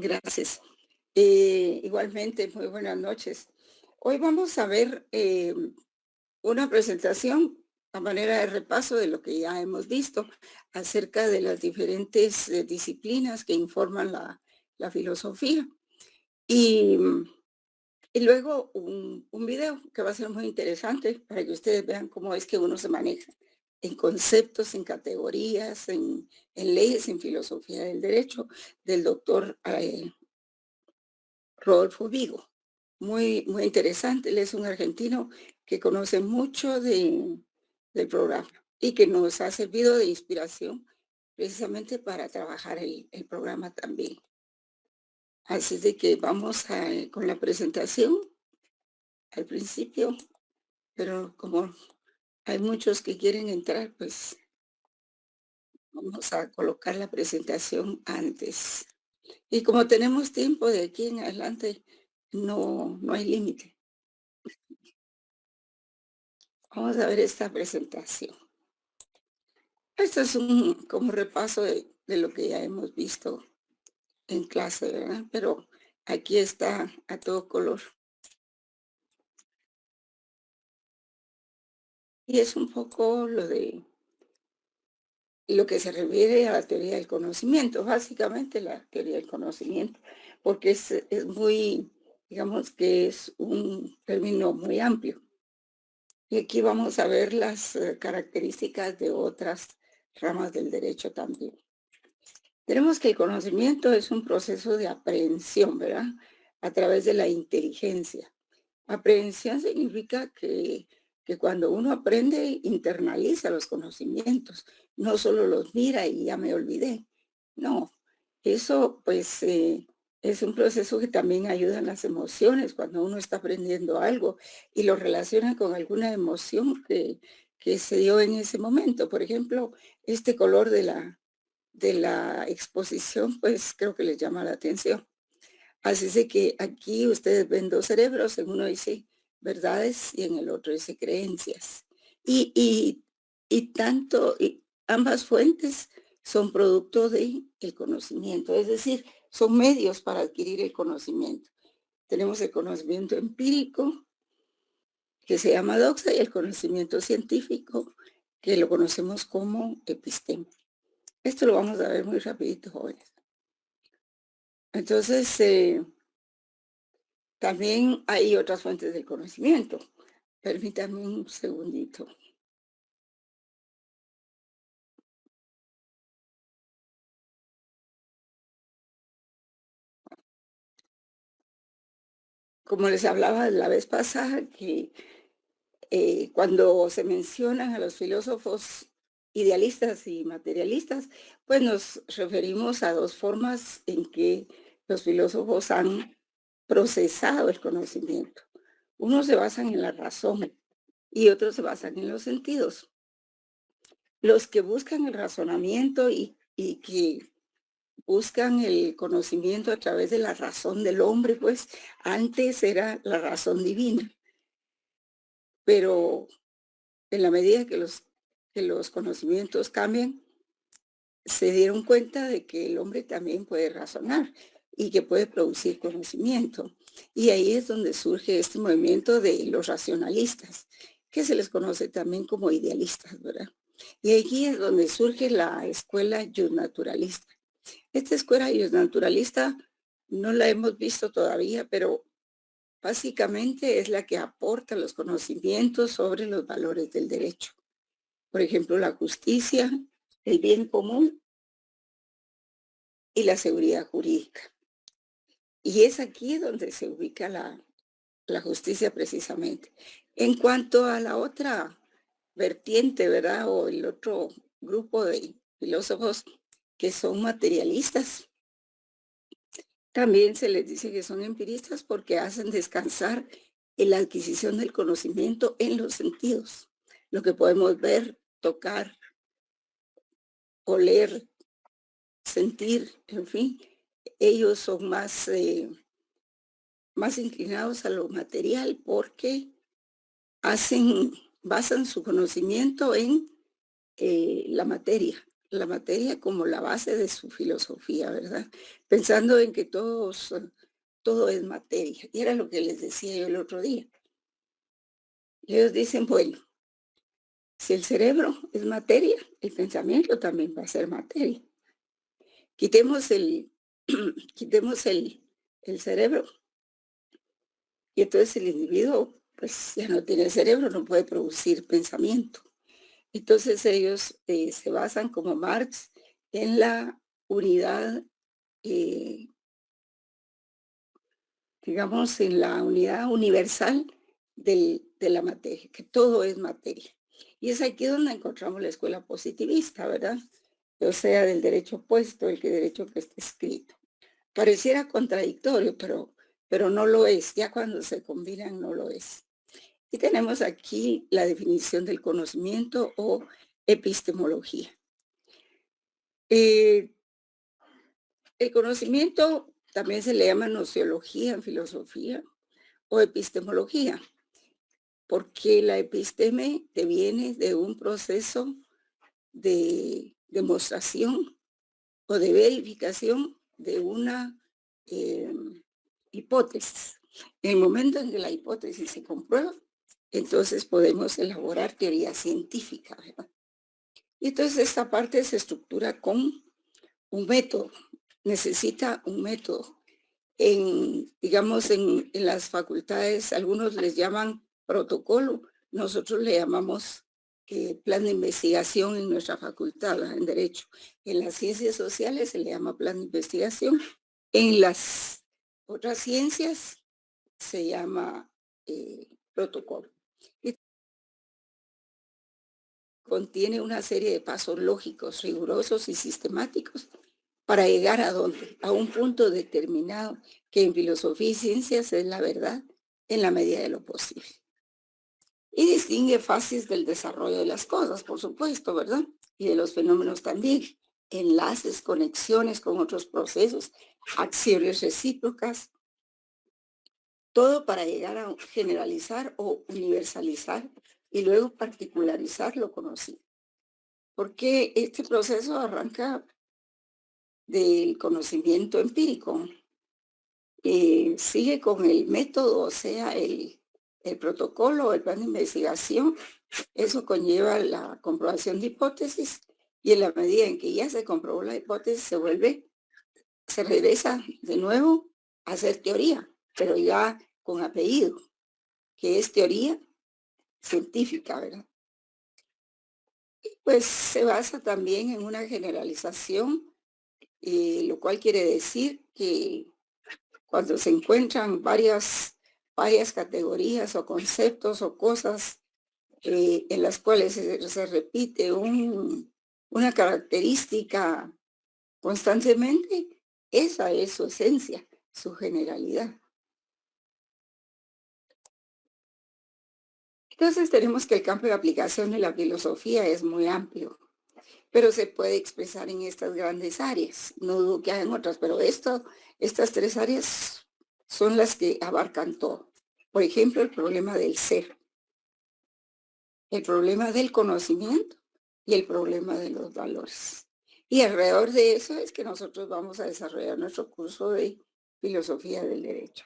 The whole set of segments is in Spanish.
Gracias. Igualmente, muy buenas noches. Hoy vamos a ver una presentación a manera de repaso de lo que ya hemos visto acerca de las diferentes disciplinas que informan la filosofía. Y, y luego un video que va a ser muy interesante para que ustedes vean cómo es que uno se maneja en conceptos, en categorías, en leyes, en filosofía del derecho, del doctor Rodolfo Vigo. Muy interesante. Él es un argentino que conoce mucho del programa y que nos ha servido de inspiración precisamente para trabajar el programa también. Así de que vamos con la presentación al principio, pero como hay muchos que quieren entrar, pues vamos a colocar la presentación antes. Y como tenemos tiempo de aquí en adelante, no hay límite. Vamos a ver esta presentación. Esto es un como repaso de lo que ya hemos visto en clase, ¿verdad? Pero aquí está a todo color. Y es un poco lo que se refiere a la teoría del conocimiento, básicamente la teoría del conocimiento, porque es muy, digamos que es un término muy amplio. Y aquí vamos a ver las características de otras ramas del derecho también. Tenemos que el conocimiento es un proceso de aprehensión, ¿verdad? A través de la inteligencia. Aprehensión significa que cuando uno aprende, internaliza los conocimientos, no solo los mira y ya me olvidé. No, eso pues es un proceso que también ayuda en las emociones, cuando uno está aprendiendo algo y lo relaciona con alguna emoción que se dio en ese momento. Por ejemplo, este color de la exposición, pues creo que les llama la atención. Así es de que aquí ustedes ven dos cerebros, en uno dice verdades y en el otro dice creencias. Y ambas fuentes son producto de el conocimiento, es decir, son medios para adquirir el conocimiento. Tenemos el conocimiento empírico, que se llama doxa, y el conocimiento científico, que lo conocemos como epistema. Esto lo vamos a ver muy rapidito, jóvenes. Entonces, también hay otras fuentes del conocimiento. Permítanme un segundito. Como les hablaba la vez pasada, que cuando se mencionan a los filósofos idealistas y materialistas, pues nos referimos a dos formas en que los filósofos han procesado el conocimiento. Unos se basan en la razón y otros se basan en los sentidos. Los que buscan el razonamiento y que buscan el conocimiento a través de la razón del hombre, pues antes era la razón divina, pero en la medida que los conocimientos cambian, se dieron cuenta de que el hombre también puede razonar y que puede producir conocimiento. Y ahí es donde surge este movimiento de los racionalistas, que se les conoce también como idealistas, ¿verdad? Y aquí es donde surge la escuela naturalista. Esta escuela naturalista no la hemos visto todavía, pero básicamente es la que aporta los conocimientos sobre los valores del derecho. Por ejemplo, la justicia, el bien común y la seguridad jurídica. Y es aquí donde se ubica la justicia precisamente. En cuanto a la otra vertiente, ¿verdad? O el otro grupo de filósofos que son materialistas, también se les dice que son empiristas porque hacen descansar en la adquisición del conocimiento en los sentidos, lo que podemos ver, tocar, oler, sentir, en fin. Ellos son más inclinados a lo material porque basan su conocimiento en la materia. la materia como la base de su filosofía, ¿verdad? Pensando en que todo es materia. Y era lo que les decía yo el otro día. Y ellos dicen, bueno, si el cerebro es materia, el pensamiento también va a ser materia. Quitemos quitemos el cerebro y entonces el individuo pues ya no tiene cerebro, no puede producir pensamiento. Entonces ellos se basan como Marx en la unidad, eh, digamos, en la unidad universal de la materia, que todo es materia. Y es aquí donde encontramos la escuela positivista, ¿verdad? O sea, del derecho opuesto, el que derecho que está escrito. Pareciera contradictorio, pero no lo es. Ya cuando se combinan, no lo es. Y tenemos aquí la definición del conocimiento o epistemología. Eh, el conocimiento también se le llama nociología en filosofía o epistemología, porque la episteme deviene de un proceso de demostración o de verificación de una eh, hipótesis. En el momento en que la hipótesis se comprueba, entonces podemos elaborar teoría científica, ¿verdad? Y entonces esta parte se estructura con un método, necesita un método. Digamos, en las facultades, algunos les llaman protocolo, nosotros le llamamos plan de investigación en nuestra facultad, ¿verdad? En Derecho. En las ciencias sociales se le llama plan de investigación. En las otras ciencias se llama protocolo. Y contiene una serie de pasos lógicos, rigurosos y sistemáticos para llegar a dónde, a un punto determinado que en filosofía y ciencias es la verdad en la medida de lo posible. Y distingue fases del desarrollo de las cosas, por supuesto, ¿verdad? Y de los fenómenos también. Enlaces, conexiones con otros procesos, acciones recíprocas, todo para llegar a generalizar o universalizar y luego particularizar lo conocido. Porque este proceso arranca del conocimiento empírico, sigue con el método, o sea, el protocolo, el plan de investigación. Eso conlleva la comprobación de hipótesis y en la medida en que ya se comprobó la hipótesis se regresa de nuevo a hacer teoría, pero ya con apellido, que es teoría científica, ¿verdad? Pues se basa también en una generalización, lo cual quiere decir que cuando se encuentran varias categorías o conceptos o cosas en las cuales se repite una característica constantemente, esa es su esencia, su generalidad. Entonces tenemos que el campo de aplicación de la filosofía es muy amplio, pero se puede expresar en estas grandes áreas. No dudo que hayan otras, pero estas tres áreas son las que abarcan todo. Por ejemplo, el problema del ser, el problema del conocimiento y el problema de los valores. Y alrededor de eso es que nosotros vamos a desarrollar nuestro curso de filosofía del derecho.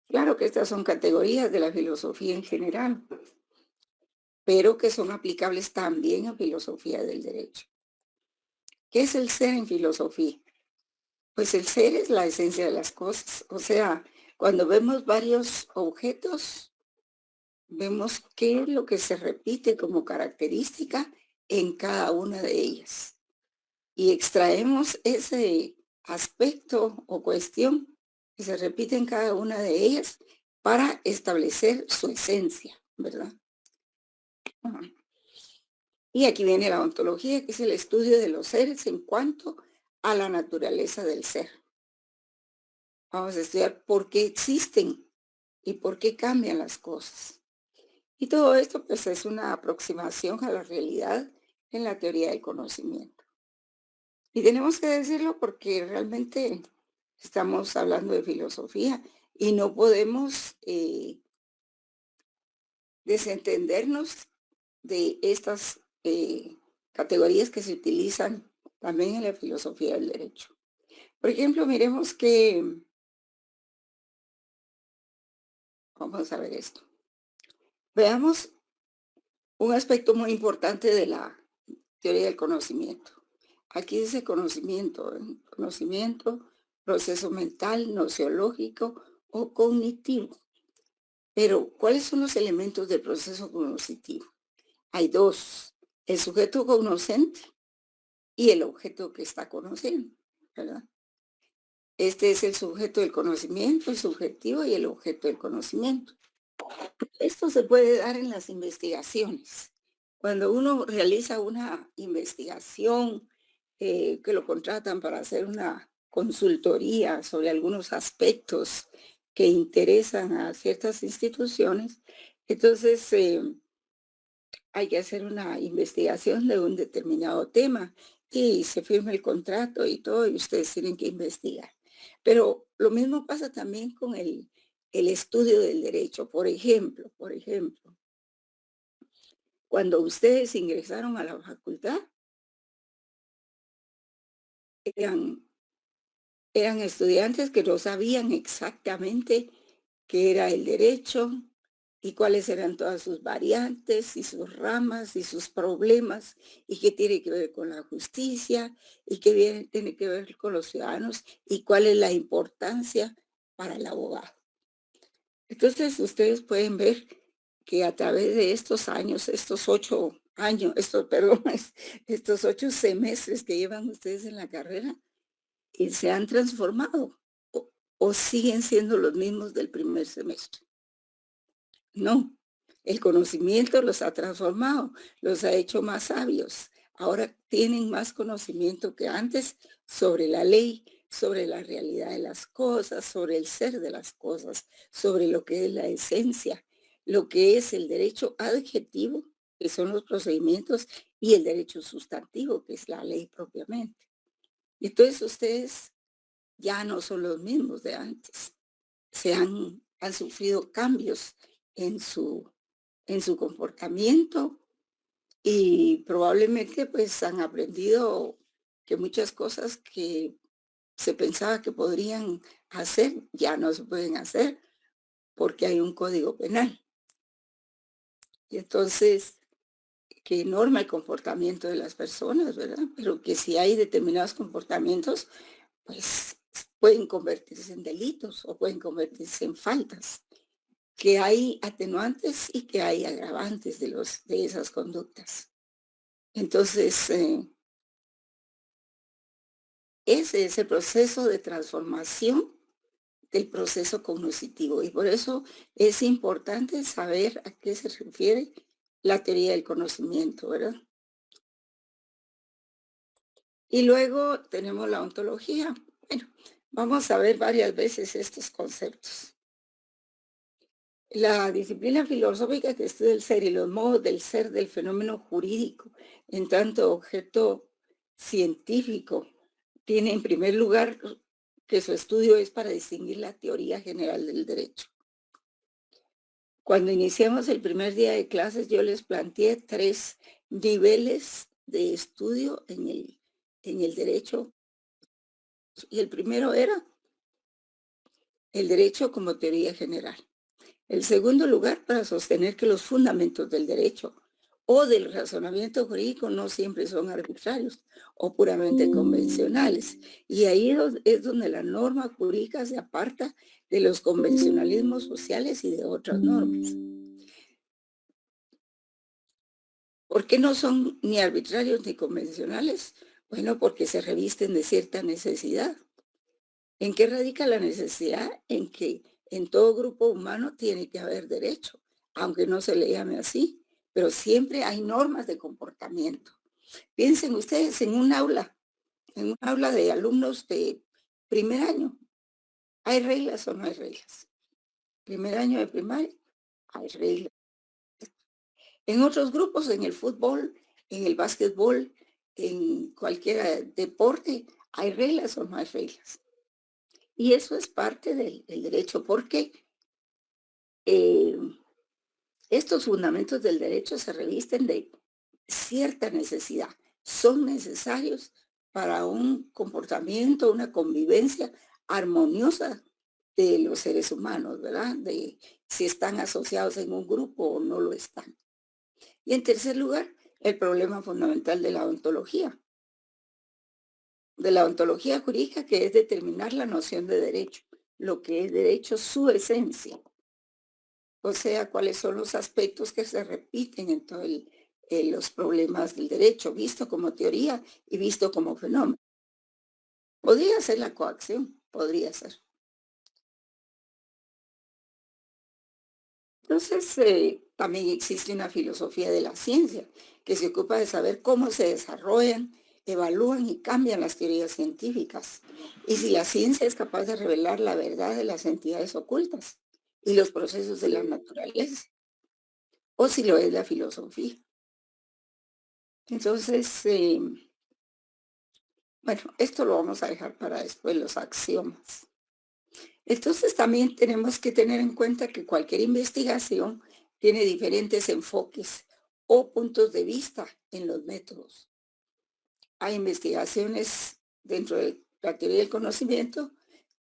Claro que estas son categorías de la filosofía en general, pero que son aplicables también a filosofía del derecho. ¿Qué es el ser en filosofía? Pues el ser es la esencia de las cosas. O sea, cuando vemos varios objetos, vemos qué es lo que se repite como característica en cada una de ellas. Y extraemos ese aspecto o cuestión que se repite en cada una de ellas para establecer su esencia, ¿verdad? Ajá. Y aquí viene la ontología, que es el estudio de los seres en cuanto a la naturaleza del ser. Vamos a estudiar por qué existen y por qué cambian las cosas. Y todo esto pues es una aproximación a la realidad en la teoría del conocimiento. Y tenemos que decirlo porque realmente estamos hablando de filosofía y no podemos desentendernos de estas categorías que se utilizan también en la filosofía del derecho. Por ejemplo, miremos que, vamos a ver esto. Veamos un aspecto muy importante de la teoría del conocimiento. Aquí dice conocimiento, ¿eh? Conocimiento, proceso mental, nociológico o cognitivo. Pero, ¿cuáles son los elementos del proceso cognitivo? Hay dos, el sujeto conocente y el objeto que está conociendo, ¿verdad? Este es el sujeto del conocimiento, el subjetivo y el objeto del conocimiento. Esto se puede dar en las investigaciones. Cuando uno realiza una investigación, que lo contratan para hacer una consultoría sobre algunos aspectos que interesan a ciertas instituciones, entonces hay que hacer una investigación de un determinado tema y se firma el contrato y todo, y ustedes tienen que investigar. Pero lo mismo pasa también con el estudio del derecho. Por ejemplo, cuando ustedes ingresaron a la facultad, eran, eran estudiantes que no sabían exactamente qué era el derecho y cuáles eran todas sus variantes y sus ramas y sus problemas y qué tiene que ver con la justicia y tiene que ver con los ciudadanos y cuál es la importancia para el abogado. Entonces, ustedes pueden ver que a través de estos años, estos 8 años, perdón, estos 8 semestres que llevan ustedes en la carrera, se han transformado o siguen siendo los mismos del primer semestre. No, el conocimiento los ha transformado, los ha hecho más sabios. Ahora tienen más conocimiento que antes sobre la ley, sobre la realidad de las cosas, sobre el ser de las cosas, sobre lo que es la esencia, lo que es el derecho adjetivo, que son los procedimientos, y el derecho sustantivo, que es la ley propiamente. Entonces ustedes ya no son los mismos de antes. Han sufrido cambios en su comportamiento y probablemente pues han aprendido que muchas cosas que se pensaba que podrían hacer ya no se pueden hacer porque hay un código penal. Y entonces, que norma el comportamiento de las personas, ¿verdad? Pero que si hay determinados comportamientos, pues pueden convertirse en delitos o pueden convertirse en faltas, que hay atenuantes y que hay agravantes de esas conductas. Entonces, ese es el proceso de transformación del proceso cognitivo y por eso es importante saber a qué se refiere la teoría del conocimiento, ¿verdad? Y luego tenemos la ontología. Bueno, vamos a ver varias veces estos conceptos. La disciplina filosófica que estudia el ser y los modos del ser del fenómeno jurídico en tanto objeto científico tiene en primer lugar que su estudio es para distinguir la teoría general del derecho. Cuando iniciamos el primer día de clases, yo les planteé 3 niveles de estudio en el derecho. Y el primero era el derecho como teoría general. El segundo lugar, para sostener que los fundamentos del derecho o del razonamiento jurídico no siempre son arbitrarios o puramente convencionales. Y ahí es donde la norma jurídica se aparta de los convencionalismos sociales y de otras normas. ¿Por qué no son ni arbitrarios ni convencionales? Bueno, porque se revisten de cierta necesidad. ¿En qué radica la necesidad? En que en todo grupo humano tiene que haber derecho, aunque no se le llame así, pero siempre hay normas de comportamiento. Piensen ustedes en un aula de alumnos de primer año. ¿Hay reglas o no hay reglas? Primer año de primaria, hay reglas. En otros grupos, en el fútbol, en el básquetbol, en cualquier deporte, ¿hay reglas o no hay reglas? Y eso es parte del derecho, porque eh, estos fundamentos del derecho se revisten de cierta necesidad. son necesarios para un comportamiento, una convivencia armoniosa de los seres humanos, ¿verdad? De si están asociados en un grupo o no lo están. Y en tercer lugar, el problema fundamental de la ontología jurídica, que es determinar la noción de derecho, lo que es derecho, su esencia, o sea, cuáles son los aspectos que se repiten en todos los problemas del derecho, visto como teoría y visto como fenómeno. Podría ser la coacción, podría ser. Entonces, también existe una filosofía de la ciencia que se ocupa de saber cómo se desarrollan, evalúan y cambian las teorías científicas. Y si la ciencia es capaz de revelar la verdad de las entidades ocultas y los procesos de la naturaleza, o si lo es la filosofía. Entonces, bueno, esto lo vamos a dejar para después, los axiomas. Entonces, también tenemos que tener en cuenta que cualquier investigación tiene diferentes enfoques o puntos de vista en los métodos. Hay investigaciones dentro de la teoría del conocimiento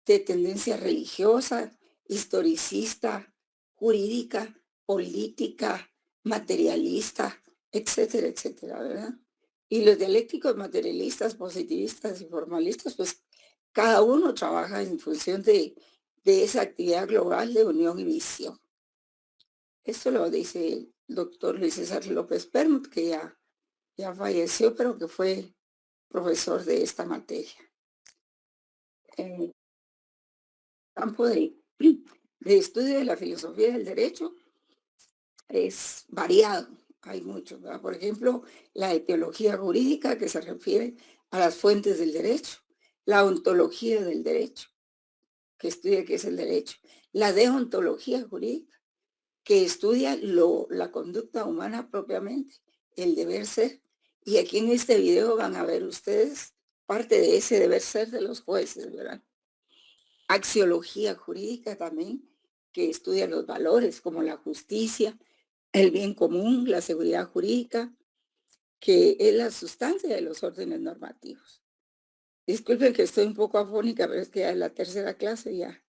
de tendencia religiosa, historicista, jurídica, política, materialista, etcétera, etcétera, ¿verdad? Y los dialécticos materialistas, positivistas y formalistas, pues cada uno trabaja en función de esa actividad global de unión y visión. Esto lo dice el doctor Luis César López Permut, que ya falleció, pero que fue profesor de esta materia. En el campo de estudio de la filosofía del derecho es variado, hay muchos, ¿verdad? Por ejemplo, la etiología jurídica que se refiere a las fuentes del derecho, la ontología del derecho, que estudia qué es el derecho, la deontología jurídica, que estudia la conducta humana propiamente, el deber ser. Y aquí en este video van a ver ustedes parte de ese deber ser de los jueces, ¿verdad? Axiología jurídica también, que estudia los valores como la justicia, el bien común, la seguridad jurídica, que es la sustancia de los órdenes normativos. Disculpen que estoy un poco afónica, pero es que ya es la tercera clase, ya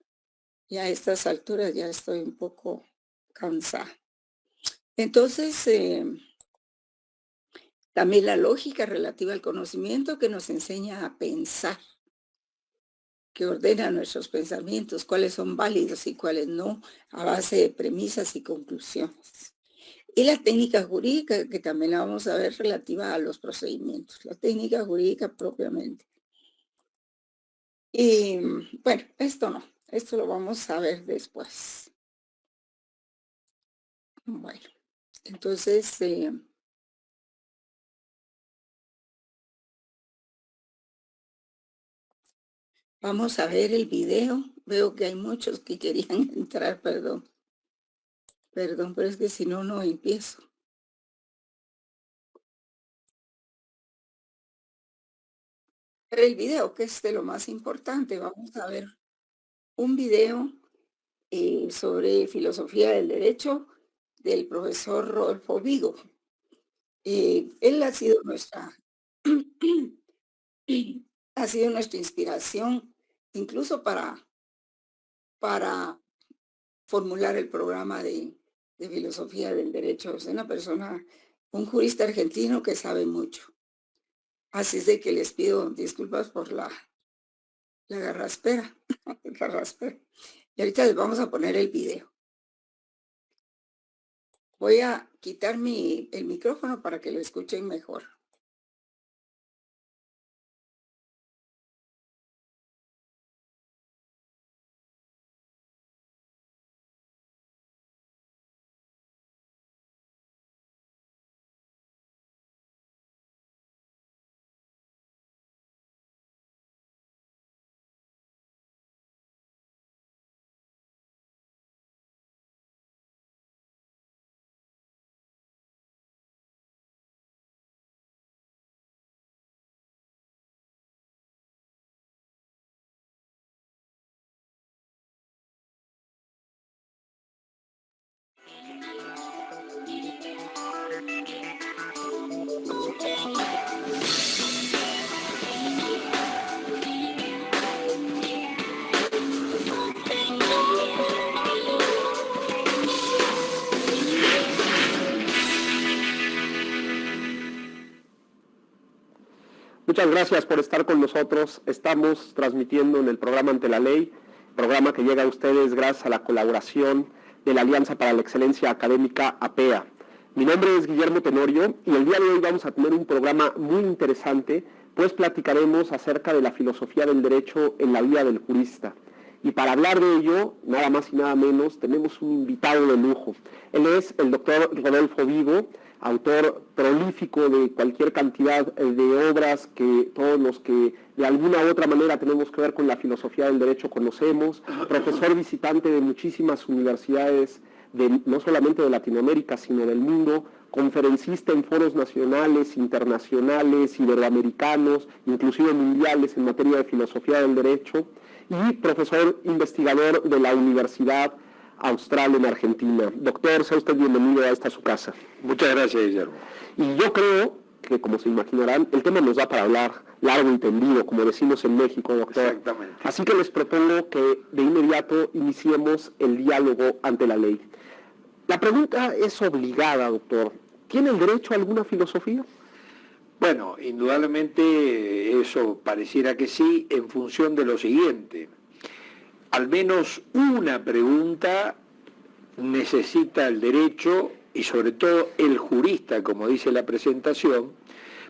a estas alturas ya estoy un poco cansada. Entonces, también la lógica relativa al conocimiento que nos enseña a pensar, que ordena nuestros pensamientos, cuáles son válidos y cuáles no, a base de premisas y conclusiones. Y la técnica jurídica, que también la vamos a ver relativa a los procedimientos, la técnica jurídica propiamente. Y bueno, esto no, esto lo vamos a ver después. Bueno, entonces vamos a ver el video. Veo que hay muchos que querían entrar, perdón, perdón, pero es que si no, no empiezo. Pero el video, que es de lo más importante, vamos a ver un video sobre filosofía del derecho del profesor Rodolfo Vigo. Él ha sido ha sido nuestra inspiración, incluso para formular el programa de filosofía del derecho. Es una persona, un jurista argentino que sabe mucho. Así es de que les pido disculpas por la garraspera, garraspera. Y ahorita les vamos a poner el video. Voy a quitar el micrófono para que lo escuchen mejor. muchas gracias por estar con nosotros. Estamos transmitiendo en el programa Ante la Ley, programa que llega a ustedes gracias a la colaboración de la Alianza para la Excelencia Académica, APEA. Mi nombre es Guillermo Tenorio y el día de hoy vamos a tener un programa muy interesante, pues platicaremos acerca de la filosofía del derecho en la vida del jurista. Y para hablar de ello, nada más y nada menos, tenemos un invitado de lujo. Él es el doctor Rodolfo Vigo, autor prolífico de cualquier cantidad de obras que todos los que de alguna u otra manera tenemos que ver con la filosofía del derecho conocemos, profesor visitante de muchísimas universidades, no solamente de Latinoamérica, sino del mundo, conferencista en foros nacionales, internacionales, iberoamericanos, inclusive mundiales en materia de filosofía del derecho, y profesor investigador de la Universidad Austral en Argentina. Doctor, sea usted bienvenido a esta su casa. Muchas gracias, Guillermo. Y yo creo que, como se imaginarán, el tema nos da para hablar largo y tendido, como decimos en México, doctor. Exactamente. Así que les propongo que de inmediato iniciemos el diálogo ante la ley. La pregunta es obligada, doctor. ¿Tiene el derecho a alguna filosofía? Bueno, indudablemente eso pareciera que sí, en función de lo siguiente. Al menos una pregunta necesita el derecho, y sobre todo el jurista, como dice la presentación,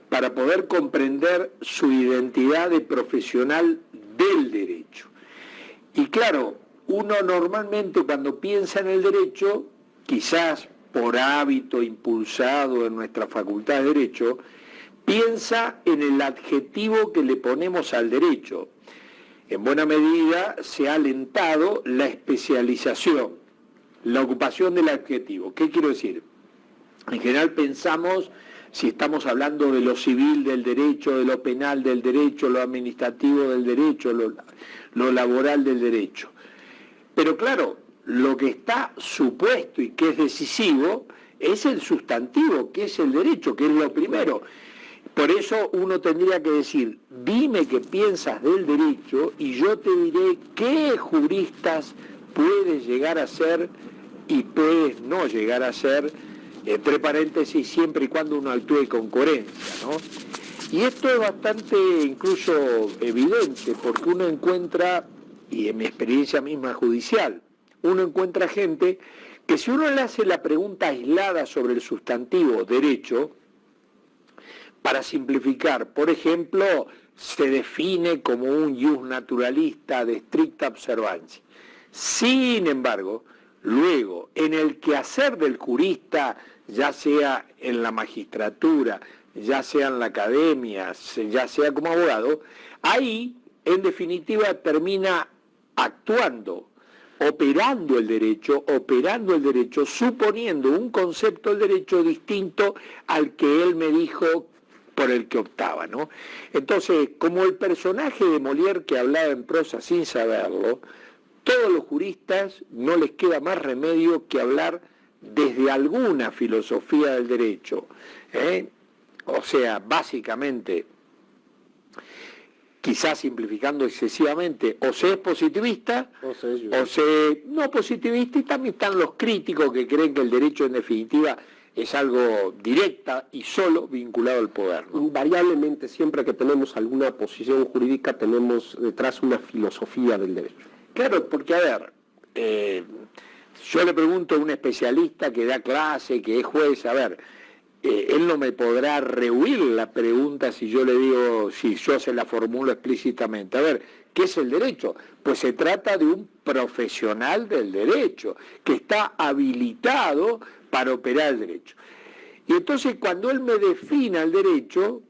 para poder comprender su identidad de profesional del derecho. Y claro, uno normalmente cuando piensa en el derecho, quizás por hábito impulsado en nuestra facultad de derecho, piensa en el adjetivo que le ponemos al derecho. En buena medida se ha alentado la especialización, la ocupación del adjetivo. ¿Qué quiero decir? En general pensamos, si estamos hablando de lo civil del derecho, de lo penal del derecho, lo administrativo del derecho, lo laboral del derecho. Pero claro, lo que está supuesto y que es decisivo es el sustantivo, que es el derecho, que es lo primero. Por eso uno tendría que decir, dime qué piensas del derecho y yo te diré qué juristas puedes llegar a ser y puedes no llegar a ser, entre paréntesis, siempre y cuando uno actúe con coherencia, ¿no? Y esto es bastante incluso evidente, porque uno encuentra, y en mi experiencia misma judicial, uno encuentra gente que si uno le hace la pregunta aislada sobre el sustantivo derecho, para simplificar, por ejemplo, se define como un jus naturalista de estricta observancia. Sin embargo, luego, en el quehacer del jurista, ya sea en la magistratura, ya sea en la academia, ya sea como abogado, ahí, en definitiva, termina actuando, operando el derecho, suponiendo un concepto del derecho distinto al que él me dijo por el que optaba, ¿no? Entonces, como el personaje de Molière que hablaba en prosa sin saberlo, todos los juristas no les queda más remedio que hablar desde alguna filosofía del derecho, ¿eh? O sea, básicamente, quizás simplificando excesivamente, o se es positivista, o se no positivista, y también están los críticos que creen que el derecho en definitiva es algo directa y solo vinculado al poder, ¿no? Invariablemente, siempre que tenemos alguna posición jurídica, tenemos detrás una filosofía del derecho. Claro, porque a ver, yo le pregunto a un especialista que da clase, que es juez, a ver, él no me podrá rehuir la pregunta si yo le digo, si yo se la formulo explícitamente. A ver, ¿qué es el derecho? Pues se trata de un profesional del derecho, que está habilitado para operar el derecho. Y entonces cuando él me defina el derecho,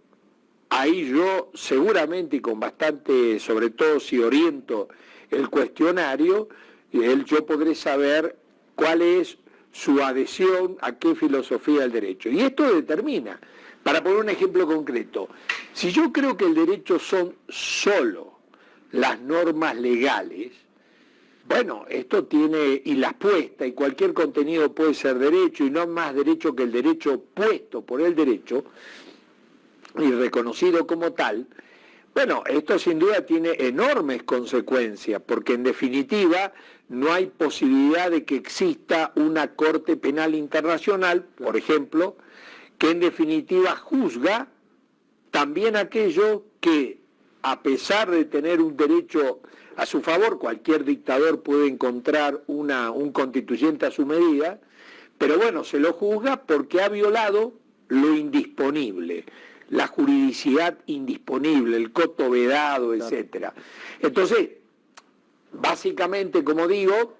ahí yo seguramente y con bastante, sobre todo si oriento el cuestionario, yo podré saber cuál es su adhesión a qué filosofía del derecho. Y esto determina, para poner un ejemplo concreto, si yo creo que el derecho son solo las normas legales, bueno, esto tiene, y las puestas, y cualquier contenido puede ser derecho, y no más derecho que el derecho puesto por el derecho, y reconocido como tal. Bueno, esto sin duda tiene enormes consecuencias, porque en definitiva no hay posibilidad de que exista una Corte Penal Internacional, por ejemplo, que en definitiva juzga también aquello que, a pesar de tener un derecho a su favor, cualquier dictador puede encontrar un constituyente a su medida, pero bueno, se lo juzga porque ha violado lo indisponible, la juridicidad indisponible, el coto vedado, etcétera. Entonces, básicamente, como digo,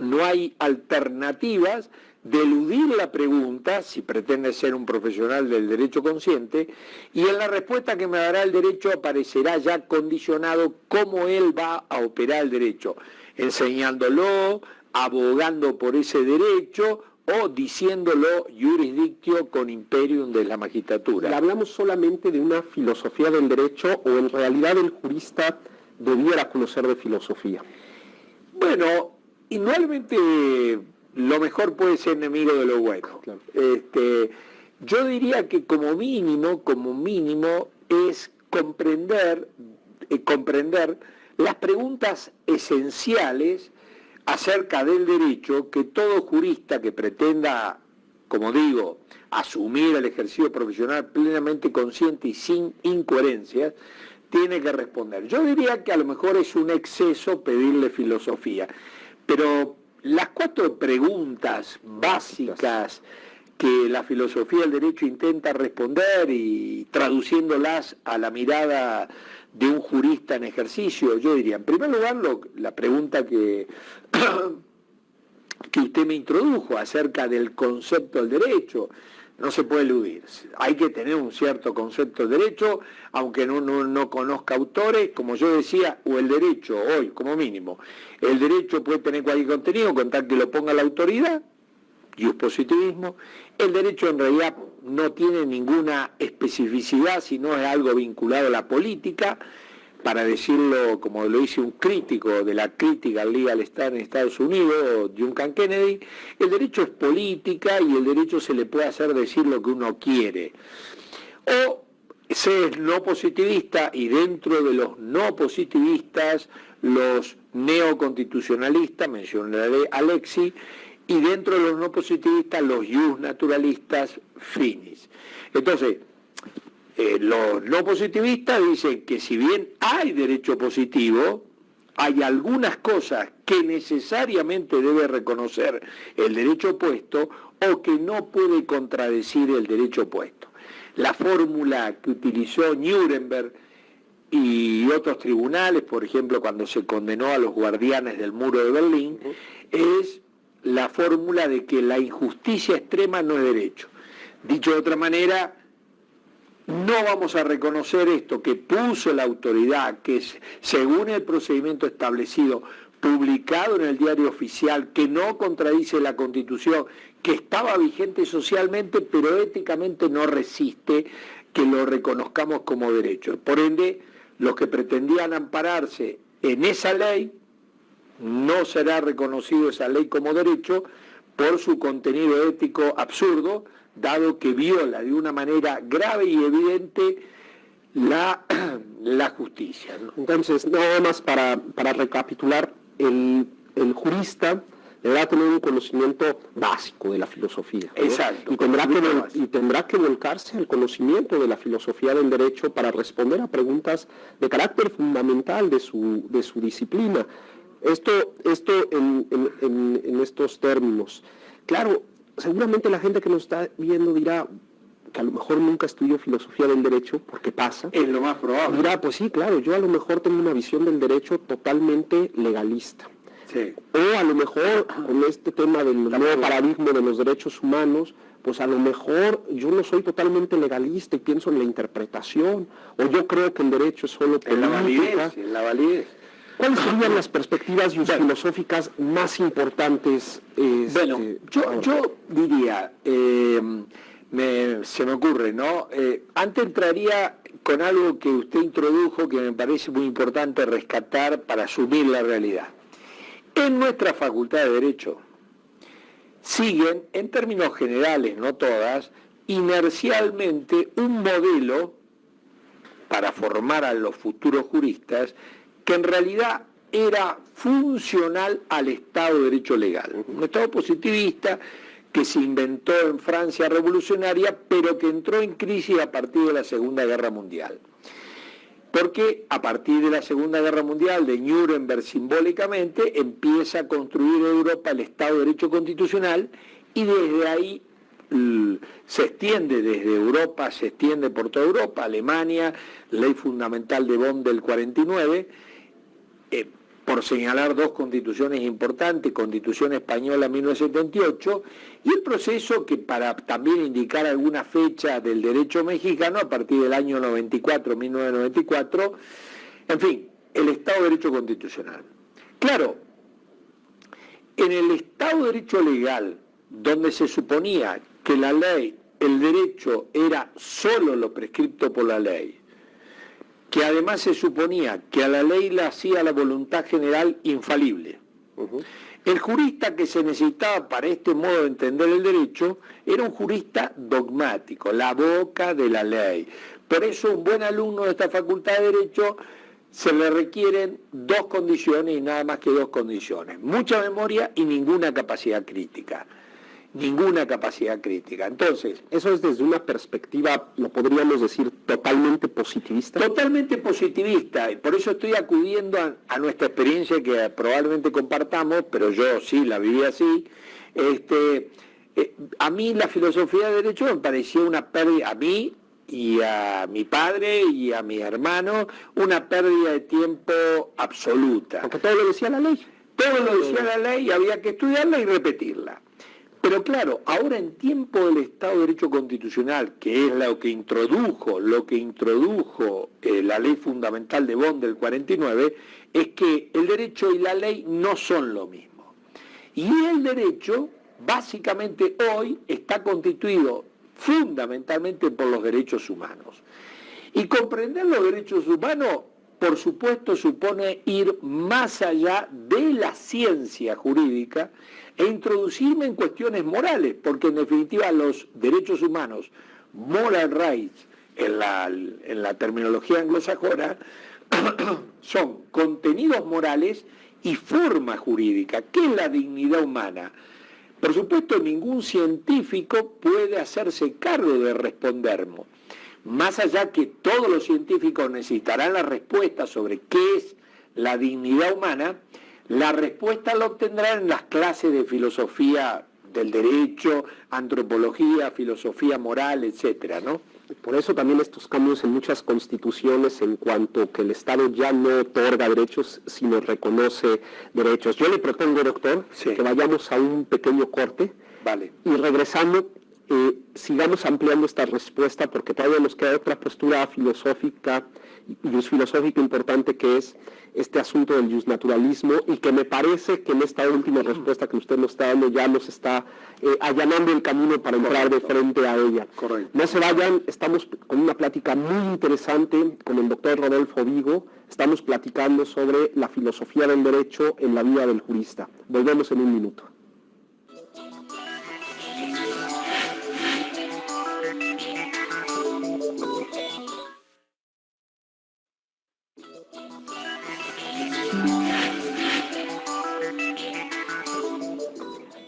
no hay alternativas de eludir la pregunta, si pretende ser un profesional del derecho consciente, y en la respuesta que me dará el derecho aparecerá ya condicionado cómo él va a operar el derecho, enseñándolo, abogando por ese derecho o diciéndolo jurisdictio con imperium de la magistratura. ¿Le hablamos solamente de una filosofía del derecho o en realidad el jurista debiera conocer de filosofía? Bueno, indudablemente lo mejor puede ser enemigo de lo bueno. Claro. Yo diría que como mínimo es comprender las preguntas esenciales acerca del derecho que todo jurista que pretenda, como digo, asumir el ejercicio profesional plenamente consciente y sin incoherencias, tiene que responder. Yo diría que a lo mejor es un exceso pedirle filosofía, pero las 4 preguntas básicas que la filosofía del derecho intenta responder y traduciéndolas a la mirada de un jurista en ejercicio, yo diría, en primer lugar, la pregunta que usted me introdujo acerca del concepto del derecho, no se puede eludir. Hay que tener un cierto concepto del derecho, aunque no conozca autores, como yo decía, o el derecho hoy, como mínimo. El derecho puede tener cualquier contenido, con tal que lo ponga la autoridad, positivismo. El derecho en realidad no tiene ninguna especificidad, sino es algo vinculado a la política, para decirlo como lo dice un crítico de la crítica al legal Star en Estados Unidos, Duncan Kennedy, el derecho es política y el derecho se le puede hacer decir lo que uno quiere. O se es no positivista y dentro de los no positivistas, los neoconstitucionalistas, mencionaré a Alexis, y dentro de los no positivistas, los justnaturalistas finis. Entonces, los no positivistas dicen que si bien hay derecho positivo, hay algunas cosas que necesariamente debe reconocer el derecho opuesto o que no puede contradecir el derecho opuesto. La fórmula que utilizó Nuremberg y otros tribunales, por ejemplo, cuando se condenó a los guardianes del muro de Berlín, es la fórmula de que la injusticia extrema no es derecho. Dicho de otra manera, no vamos a reconocer esto que puso la autoridad, que es, según el procedimiento establecido, publicado en el diario oficial, que no contradice la Constitución, que estaba vigente socialmente, pero éticamente no resiste que lo reconozcamos como derecho. Por ende, los que pretendían ampararse en esa ley, no será reconocido esa ley como derecho por su contenido ético absurdo, dado que viola de una manera grave y evidente la justicia, ¿no? Entonces, nada más para recapitular, el jurista deberá tener un conocimiento básico de la filosofía, ¿no? Exacto. Y tendrá que volcarse al conocimiento de la filosofía del derecho para responder a preguntas de carácter fundamental de su disciplina. Esto en estos términos. Claro, seguramente la gente que nos está viendo dirá que a lo mejor nunca estudió filosofía del derecho, porque pasa. Es lo más probable. Dirá, pues sí, claro, yo a lo mejor tengo una visión del derecho totalmente legalista. Sí. O a lo mejor con este tema del nuevo paradigma de los derechos humanos, pues a lo mejor yo no soy totalmente legalista y pienso en la interpretación, o yo creo que el derecho es solo política. En la validez. ¿Cuáles serían las perspectivas filosóficas más importantes? Bueno, yo diría, se me ocurre, ¿no? Antes entraría con algo que usted introdujo que me parece muy importante rescatar para asumir la realidad. En nuestra Facultad de Derecho siguen, en términos generales, no todas, inercialmente un modelo para formar a los futuros juristas que en realidad era funcional al Estado de Derecho legal. Un Estado positivista que se inventó en Francia revolucionaria, pero que entró en crisis a partir de la Segunda Guerra Mundial. Porque a partir de la Segunda Guerra Mundial, de Nuremberg simbólicamente, empieza a construir Europa el Estado de Derecho Constitucional y desde ahí se extiende desde Europa, se extiende por toda Europa, Alemania, Ley Fundamental de Bonn del 49, por señalar dos constituciones importantes, Constitución Española 1978, y el proceso que para también indicar alguna fecha del derecho mexicano a partir del año 94, 1994, en fin, el Estado de Derecho Constitucional. Claro, en el Estado de Derecho legal, donde se suponía que la ley, el derecho era solo lo prescripto por la ley, que además se suponía que a la ley la hacía la voluntad general infalible. El jurista que se necesitaba para este modo de entender el derecho era un jurista dogmático, la boca de la ley. Por eso un buen alumno de esta facultad de Derecho se le requieren dos condiciones y nada más que dos condiciones: mucha memoria y ninguna capacidad crítica. Ninguna capacidad crítica. Entonces, eso es desde una perspectiva, lo podríamos decir, totalmente positivista. Totalmente positivista, y por eso estoy acudiendo a nuestra experiencia que probablemente compartamos, pero yo sí la viví así. A mí la filosofía de derecho me pareció una pérdida, a mí y a mi padre y a mi hermano, una pérdida de tiempo absoluta. Porque todo lo decía la ley. Todo lo decía la ley y había que estudiarla y repetirla. Pero claro, ahora en tiempo del Estado de Derecho Constitucional, que es lo que introdujo la Ley Fundamental de Bonn del 49, es que el derecho y la ley no son lo mismo. Y el derecho, básicamente hoy, está constituido fundamentalmente por los derechos humanos. Y comprender los derechos humanos, por supuesto, supone ir más allá de la ciencia jurídica e introducirme en cuestiones morales, porque en definitiva los derechos humanos, moral rights, en la terminología anglosajona, son contenidos morales y forma jurídica. ¿Qué es la dignidad humana? Por supuesto, ningún científico puede hacerse cargo de respondernos. Más allá que todos los científicos necesitarán la respuesta sobre qué es la dignidad humana, la respuesta la obtendrán en las clases de filosofía del derecho, antropología, filosofía moral, etcétera, ¿no? Por eso también estos cambios en muchas constituciones en cuanto que el Estado ya no otorga derechos, sino reconoce derechos. Yo le propongo, doctor, que vayamos a un pequeño corte. Vale. Y regresando, sigamos ampliando esta respuesta, porque todavía nos queda otra postura filosófica importante, que es este asunto del justnaturalismo, y que me parece que en esta última respuesta que usted nos está dando ya nos está allanando el camino para entrar de frente a ella. Correcto. No se vayan, estamos con una plática muy interesante con el doctor Rodolfo Vigo. Estamos platicando sobre la filosofía del derecho en la vida del jurista. Volvemos en un minuto.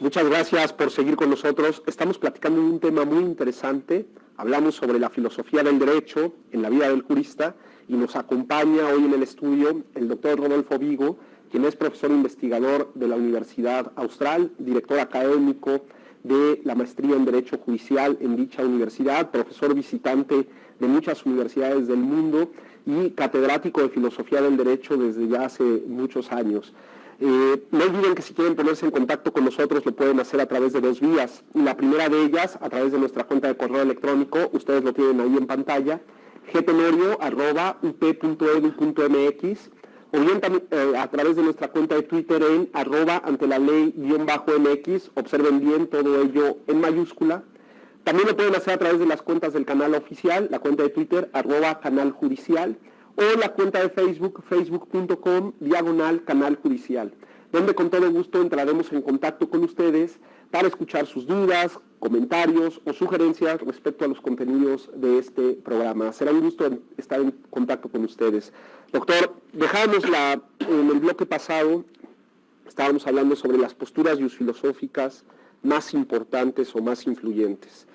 Muchas gracias por seguir con nosotros. Estamos platicando de un tema muy interesante. Hablamos sobre la filosofía del derecho en la vida del jurista y nos acompaña hoy en el estudio el doctor Rodolfo Vigo, quien es profesor investigador de la Universidad Austral, director académico de la maestría en Derecho Judicial en dicha universidad, profesor visitante de muchas universidades del mundo y catedrático de Filosofía del Derecho desde ya hace muchos años. No olviden que si quieren ponerse en contacto con nosotros lo pueden hacer a través de dos vías. La primera de ellas, a través de nuestra cuenta de correo electrónico, ustedes lo tienen ahí en pantalla, gtenorio@up.edu.mx, o bien a través de nuestra cuenta de Twitter en @antelaley_mx, observen bien todo ello en mayúscula. También lo pueden hacer a través de las cuentas del canal oficial, la cuenta de Twitter, @canal_judicial, o la cuenta de Facebook, facebook.com/canal judicial, donde con todo gusto entraremos en contacto con ustedes para escuchar sus dudas, comentarios o sugerencias respecto a los contenidos de este programa. Será un gusto estar en contacto con ustedes. Doctor, dejábamos en el bloque pasado, estábamos hablando sobre las posturas filosóficas más importantes o más influyentes.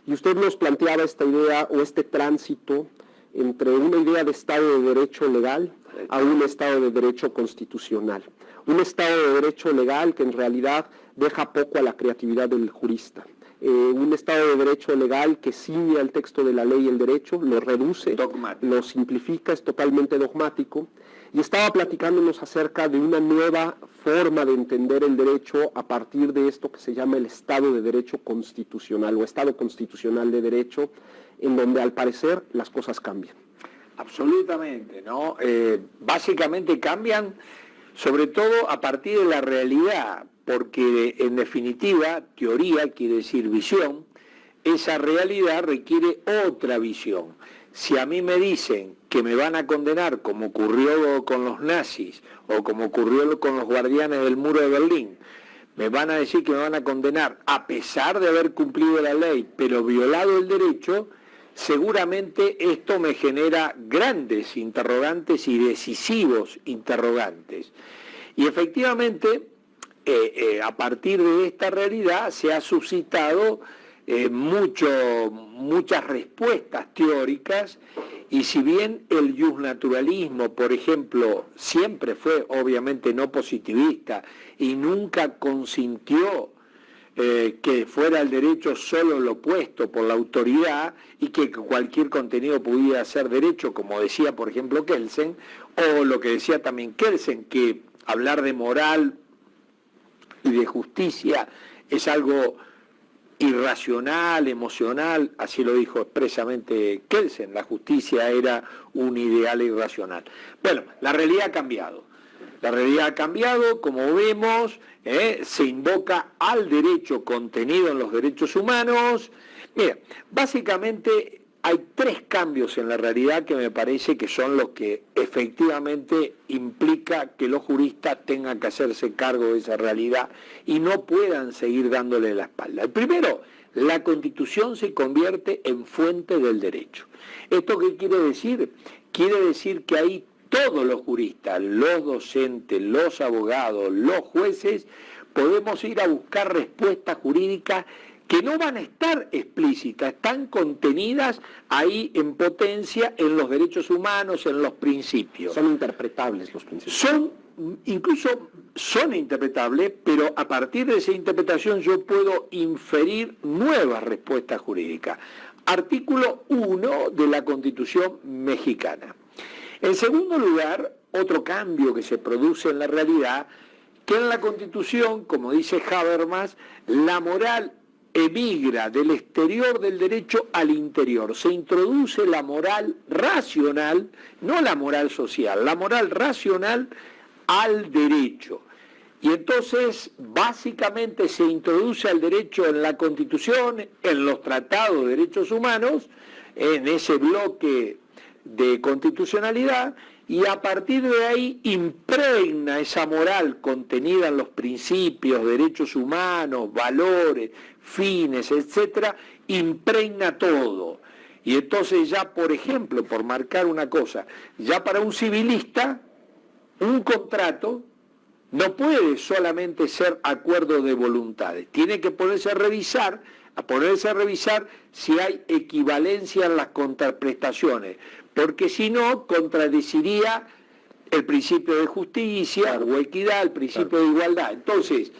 Y usted nos planteaba esta idea o este tránsito entre una idea de Estado de Derecho legal a un Estado de Derecho constitucional. Un Estado de Derecho legal que en realidad deja poco a la creatividad del jurista. Un Estado de Derecho legal que ciñe al texto de la ley y el derecho, lo reduce, lo simplifica, es totalmente dogmático. Y estaba platicándonos acerca de una nueva forma de entender el derecho a partir de esto que se llama el Estado de Derecho constitucional o Estado constitucional de derecho, en donde al parecer las cosas cambian. Absolutamente, ¿no? Básicamente cambian sobre todo a partir de la realidad, porque en definitiva, teoría quiere decir visión, esa realidad requiere otra visión. Si a mí me dicen que me van a condenar como ocurrió con los nazis o como ocurrió con los guardianes del muro de Berlín, me van a decir que me van a condenar a pesar de haber cumplido la ley, pero violado el derecho, seguramente esto me genera grandes interrogantes y decisivos interrogantes. Y efectivamente, a partir de esta realidad se ha suscitado muchas respuestas teóricas, y si bien el justnaturalismo, por ejemplo, siempre fue obviamente no positivista y nunca consintió que fuera el derecho solo lo puesto por la autoridad y que cualquier contenido pudiera ser derecho, como decía por ejemplo Kelsen, o lo que decía también Kelsen, que hablar de moral y de justicia es algo irracional, emocional, así lo dijo expresamente Kelsen, la justicia era un ideal irracional. Bueno, la realidad ha cambiado. La realidad ha cambiado, como vemos, se invoca al derecho contenido en los derechos humanos. Mira, básicamente hay tres cambios en la realidad que me parece que son los que efectivamente implica que los juristas tengan que hacerse cargo de esa realidad y no puedan seguir dándole la espalda. El primero, la Constitución se convierte en fuente del derecho. ¿Esto qué quiere decir? Quiere decir que ahí todos los juristas, los docentes, los abogados, los jueces, podemos ir a buscar respuestas jurídicas que no van a estar explícitas, están contenidas ahí en potencia en los derechos humanos, en los principios. Son interpretables los principios. Incluso son interpretables, pero a partir de esa interpretación yo puedo inferir nuevas respuestas jurídicas. Artículo 1 de la Constitución mexicana. En segundo lugar, otro cambio que se produce en la realidad, que en la Constitución, como dice Habermas, la moral emigra del exterior del derecho al interior. Se introduce la moral racional, no la moral social, la moral racional al derecho. Y entonces, básicamente se introduce al derecho en la Constitución, en los tratados de derechos humanos, en ese bloque de constitucionalidad, y a partir de ahí impregna esa moral contenida en los principios, derechos humanos, valores, fines, etcétera, impregna todo. Y entonces ya, por ejemplo, por marcar una cosa, ya para un civilista, un contrato no puede solamente ser acuerdo de voluntades, tiene que ponerse a revisar si hay equivalencia en las contraprestaciones, porque si no, contradeciría el principio de justicia o equidad, el principio de igualdad. Entonces,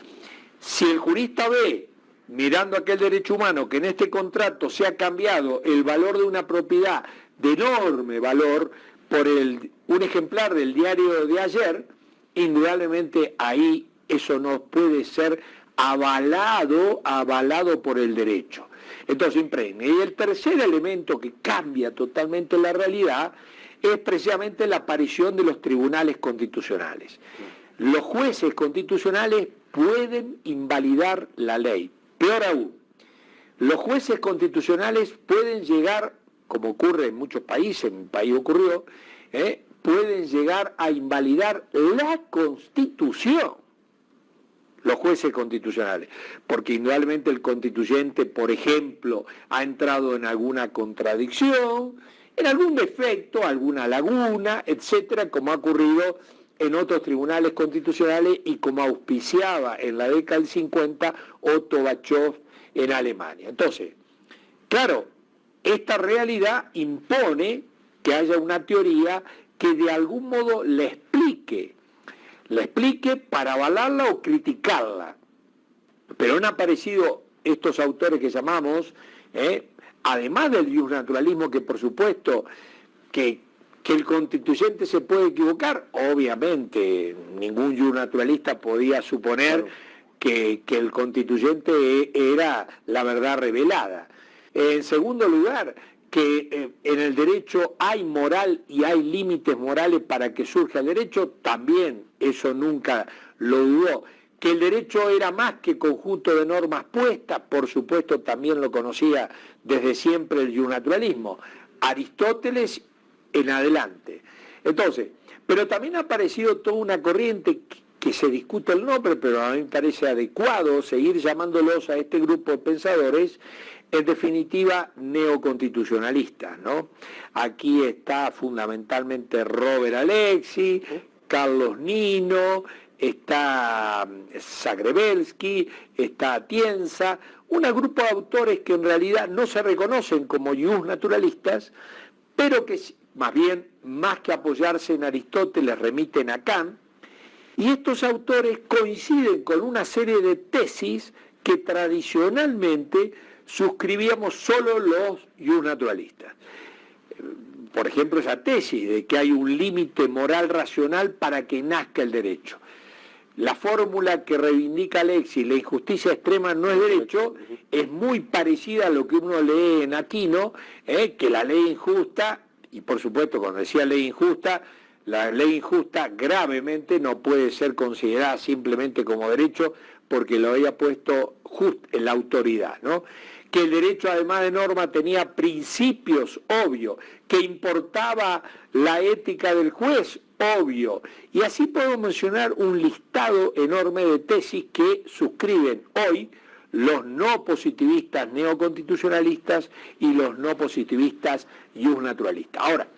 si el jurista ve, mirando aquel derecho humano, que en este contrato se ha cambiado el valor de una propiedad de enorme valor por un ejemplar del diario de ayer, indudablemente ahí eso no puede ser avalado por el derecho. Entonces impregna. Y el tercer elemento que cambia totalmente la realidad es precisamente la aparición de los tribunales constitucionales. Los jueces constitucionales pueden invalidar la ley. Peor aún, los jueces constitucionales pueden llegar, como ocurre en muchos países, en mi país ocurrió, pueden llegar a invalidar la Constitución. Los jueces constitucionales, porque indudablemente el constituyente, por ejemplo, ha entrado en alguna contradicción, en algún defecto, alguna laguna, etcétera, como ha ocurrido en otros tribunales constitucionales y como auspiciaba en la década del 50 Otto Bachow en Alemania. Entonces, claro, esta realidad impone que haya una teoría que de algún modo la explique para avalarla o criticarla. Pero han aparecido estos autores que llamamos, además del justnaturalismo, que por supuesto que el constituyente se puede equivocar, obviamente ningún justnaturalista podía suponer que el constituyente era la verdad revelada. En segundo lugar, que en el derecho hay moral y hay límites morales para que surja el derecho, también eso nunca lo dudó. Que el derecho era más que conjunto de normas puestas, por supuesto también lo conocía desde siempre el justnaturalismo. Aristóteles en adelante. Entonces, pero también ha aparecido toda una corriente que se discute el nombre, pero a mí me parece adecuado seguir llamándolos a este grupo de pensadores, en definitiva neoconstitucionalistas, ¿no? Aquí está fundamentalmente Robert Alexis, Carlos Nino, está Zagrebelsky, está Atienza, un grupo de autores que en realidad no se reconocen como justnaturalistas, pero que más bien, más que apoyarse en Aristóteles, remiten a Kant, y estos autores coinciden con una serie de tesis que tradicionalmente suscribíamos solo los justnaturalistas. Por ejemplo, esa tesis de que hay un límite moral racional para que nazca el derecho. La fórmula que reivindica Alexis, la injusticia extrema no es derecho, es muy parecida a lo que uno lee en Aquino, que la ley injusta, y por supuesto cuando decía ley injusta, la ley injusta gravemente no puede ser considerada simplemente como derecho porque lo había puesto en la autoridad, ¿no? Que el derecho además de norma tenía principios, obvio, que importaba la ética del juez, obvio, y así podemos mencionar un listado enorme de tesis que suscriben hoy los no positivistas neoconstitucionalistas y los no positivistas justnaturalistas. Ahora,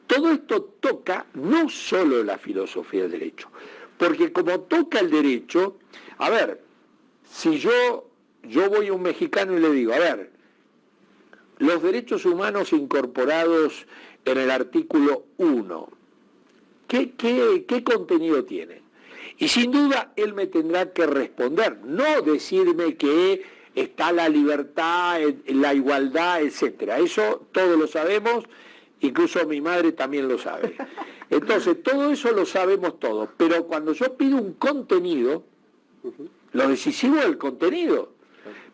todo esto toca no solo la filosofía del derecho, porque como toca el derecho, a ver, si yo voy a un mexicano y le digo, a ver, los derechos humanos incorporados en el artículo 1, ¿qué contenido tienen? Y sin duda él me tendrá que responder, no decirme que está la libertad, la igualdad, etcétera. Eso todos lo sabemos, incluso mi madre también lo sabe. Entonces, todo eso lo sabemos todos, pero cuando yo pido un contenido, lo decisivo es el contenido.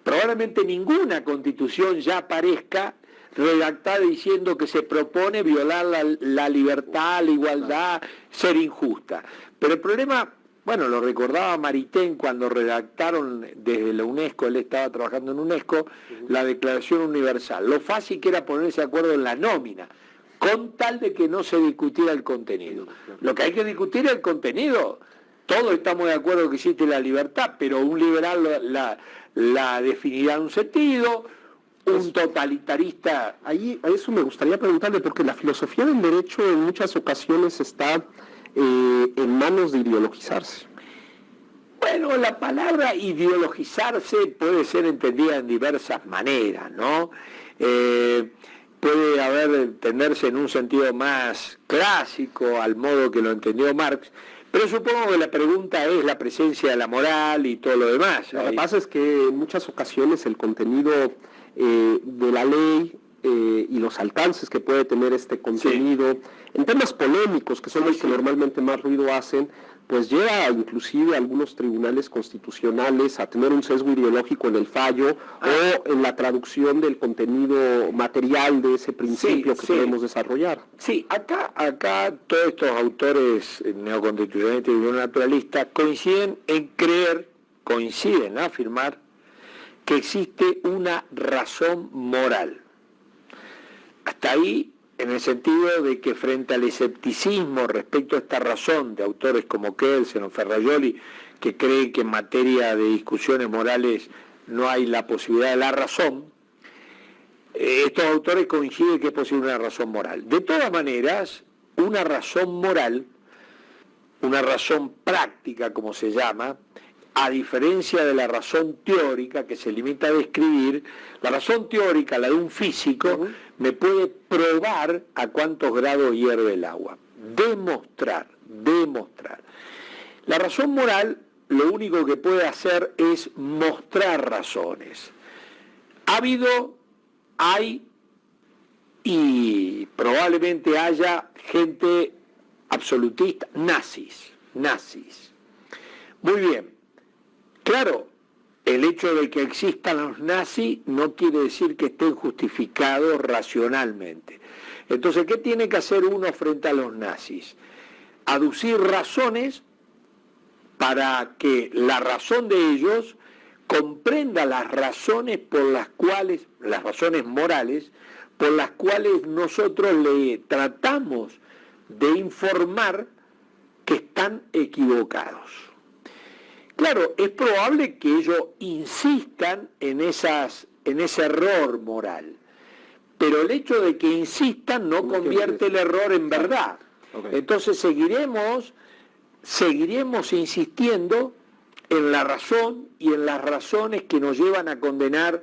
Probablemente ninguna constitución ya aparezca redactada diciendo que se propone violar la libertad, la igualdad, ser injusta. Pero el problema, bueno, lo recordaba Maritain cuando redactaron desde la UNESCO, él estaba trabajando en UNESCO, la Declaración Universal. Lo fácil que era ponerse de acuerdo en la nómina, con tal de que no se discutiera el contenido. Lo que hay que discutir es el contenido. Todos estamos de acuerdo que existe la libertad, pero un liberal la definirá en un sentido, un totalitarista... Ahí a eso me gustaría preguntarle, porque la filosofía del derecho en muchas ocasiones está en manos de ideologizarse. Bueno, la palabra ideologizarse puede ser entendida en diversas maneras, ¿no? Puede entenderse en un sentido más clásico, al modo que lo entendió Marx, pero supongo que la pregunta es la presencia de la moral y todo lo demás. Lo que pasa es que en muchas ocasiones el contenido de la ley y los alcances que puede tener este contenido, en temas polémicos, que son los que normalmente más ruido hacen, pues lleva inclusive a algunos tribunales constitucionales a tener un sesgo ideológico en el fallo o en la traducción del contenido material de ese principio que podemos desarrollar. Sí, acá todos estos autores neoconstitucionalistas y naturalistas coinciden en afirmar que existe una razón moral. Hasta ahí, en el sentido de que frente al escepticismo respecto a esta razón de autores como Kelsen o Ferrajoli, que creen que en materia de discusiones morales no hay la posibilidad de la razón, estos autores coinciden que es posible una razón moral. De todas maneras, una razón moral una razón práctica, como se llama, a diferencia de la razón teórica que se limita a describir. La razón teórica, la de un físico, me puede probar a cuántos grados hierve el agua. Demostrar. La razón moral lo único que puede hacer es mostrar razones. Ha habido, hay y probablemente haya gente absolutista, nazis. Muy bien. Claro, el hecho de que existan los nazis no quiere decir que estén justificados racionalmente. Entonces, ¿qué tiene que hacer uno frente a los nazis? Aducir razones para que la razón de ellos comprenda las razones por las cuales, las razones morales, por las cuales nosotros le tratamos de informar que están equivocados. Claro, es probable que ellos insistan en ese error moral, pero el hecho de que insistan no convierte el error en verdad. Okay. Entonces seguiremos insistiendo en la razón y en las razones que nos llevan a condenar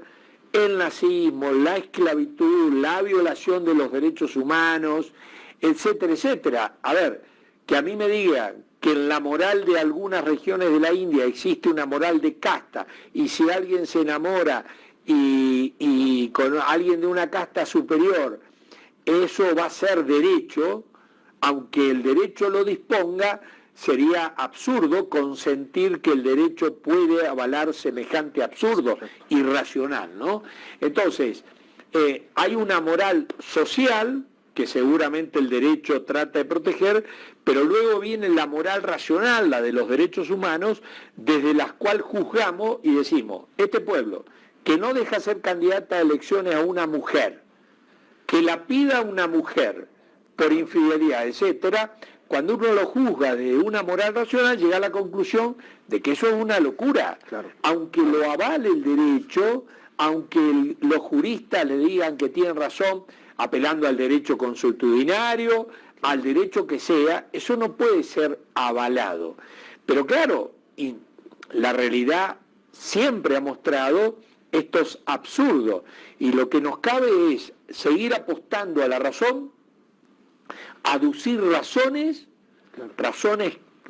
el nazismo, la esclavitud, la violación de los derechos humanos, etcétera, etcétera. A ver, que a mí me digan que en la moral de algunas regiones de la India existe una moral de casta, y si alguien se enamora y con alguien de una casta superior, eso va a ser derecho, aunque el derecho lo disponga, sería absurdo consentir que el derecho puede avalar semejante absurdo, irracional, ¿no? Entonces, hay una moral social que seguramente el derecho trata de proteger, pero luego viene la moral racional, la de los derechos humanos, desde la cual juzgamos y decimos, este pueblo que no deja ser candidata a elecciones a una mujer, que la pida una mujer por infidelidad, etcétera, cuando uno lo juzga de una moral racional, llega a la conclusión de que eso es una locura. Claro. Aunque lo avale el derecho, aunque los juristas le digan que tienen razón, apelando al derecho consuetudinario, al derecho que sea, eso no puede ser avalado. Pero claro, y la realidad siempre ha mostrado estos absurdos, y lo que nos cabe es seguir apostando a la razón, aducir razones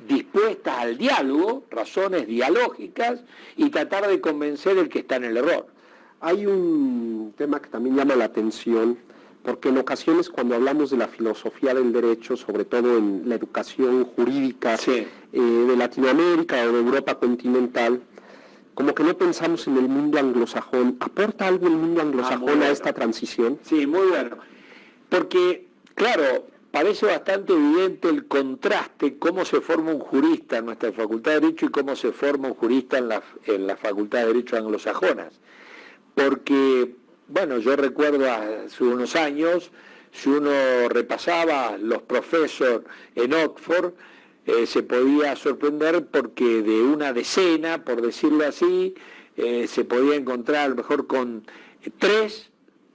dispuestas al diálogo, razones dialógicas, y tratar de convencer el que está en el error. Hay un tema que también llama la atención, porque en ocasiones cuando hablamos de la filosofía del derecho, sobre todo en la educación jurídica de Latinoamérica o de Europa continental, como que no pensamos en el mundo anglosajón. ¿Aporta algo el mundo anglosajón a esta transición? Sí, muy bueno. Porque, claro, parece bastante evidente el contraste, cómo se forma un jurista en nuestra Facultad de Derecho y cómo se forma un jurista en la Facultad de Derecho anglosajonas. Porque, bueno, yo recuerdo hace unos años, si uno repasaba los profesores en Oxford, se podía sorprender porque de una decena, por decirlo así, se podía encontrar a lo mejor con 3,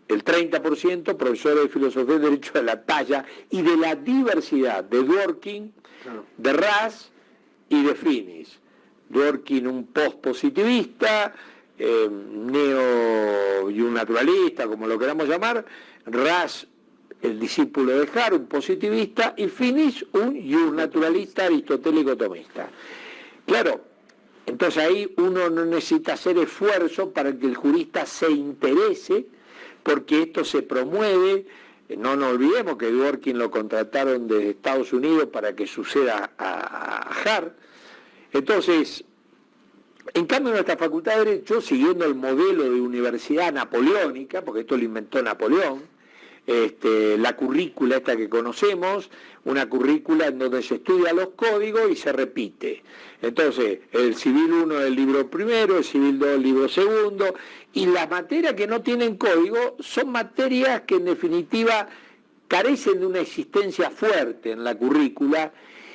el 30%, profesores de filosofía y derecho de la talla y de la diversidad de Dworkin, de Raz y de Finis. Dworkin un post-positivista, neo y un naturalista, como lo queramos llamar, Raz el discípulo de Hart, un positivista, y Finis un naturalista aristotélico tomista. Claro, entonces ahí uno no necesita hacer esfuerzo para que el jurista se interese, porque esto se promueve. No nos olvidemos que Dworkin lo contrataron desde Estados Unidos para que suceda a Hart. Entonces, en cambio, en nuestra Facultad de Derecho, siguiendo el modelo de universidad napoleónica, porque esto lo inventó Napoleón, la currícula esta que conocemos, una currícula en donde se estudia los códigos y se repite. Entonces, el Civil 1 del libro primero, el Civil 2 del libro segundo, y las materias que no tienen código son materias que en definitiva carecen de una existencia fuerte en la currícula,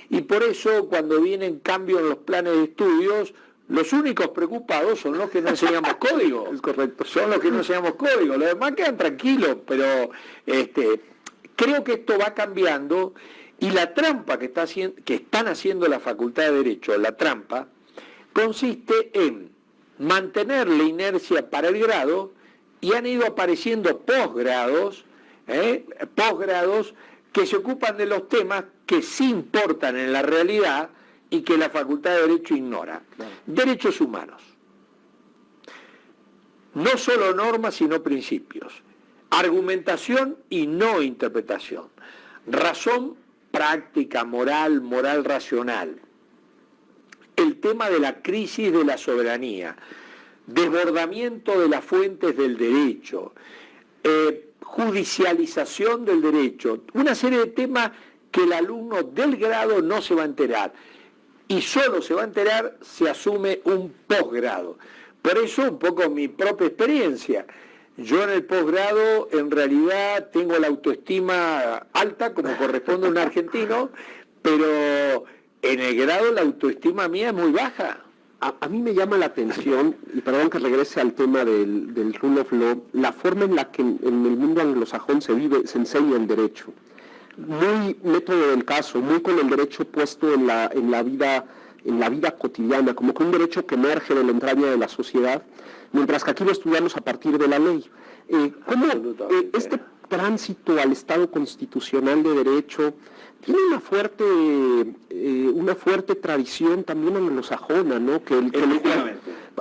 y por eso cuando vienen cambios en los planes de estudios, los únicos preocupados son los que no enseñamos código. Es correcto. Son los que no enseñamos código. Los demás quedan tranquilos, pero creo que esto va cambiando Y la trampa que están haciendo la Facultad de Derecho, la trampa, consiste en mantener la inercia para el grado y han ido apareciendo posgrados que se ocupan de los temas que sí importan en la realidad y que la Facultad de Derecho ignora. Derechos humanos. No solo normas, sino principios. Argumentación y no interpretación. Razón práctica, moral racional. El tema de la crisis de la soberanía, desbordamiento de las fuentes del derecho, judicialización del derecho, una serie de temas que el alumno del grado no se va a enterar y solo se va a enterar si asume un posgrado. Por eso un poco mi propia experiencia. Yo en el posgrado en realidad tengo la autoestima alta como corresponde a un argentino, pero en el grado la autoestima mía es muy baja. A mí me llama la atención, y perdón que regrese al tema del rule of law, la forma en la que en el mundo anglosajón se enseña el derecho. Muy método del caso, muy con el derecho puesto en la vida cotidiana, como que un derecho que emerge de la entraña de la sociedad, mientras que aquí lo estudiamos a partir de la ley. ¿Cómo este tránsito al Estado constitucional de derecho tiene una fuerte tradición también anglosajona, ¿no?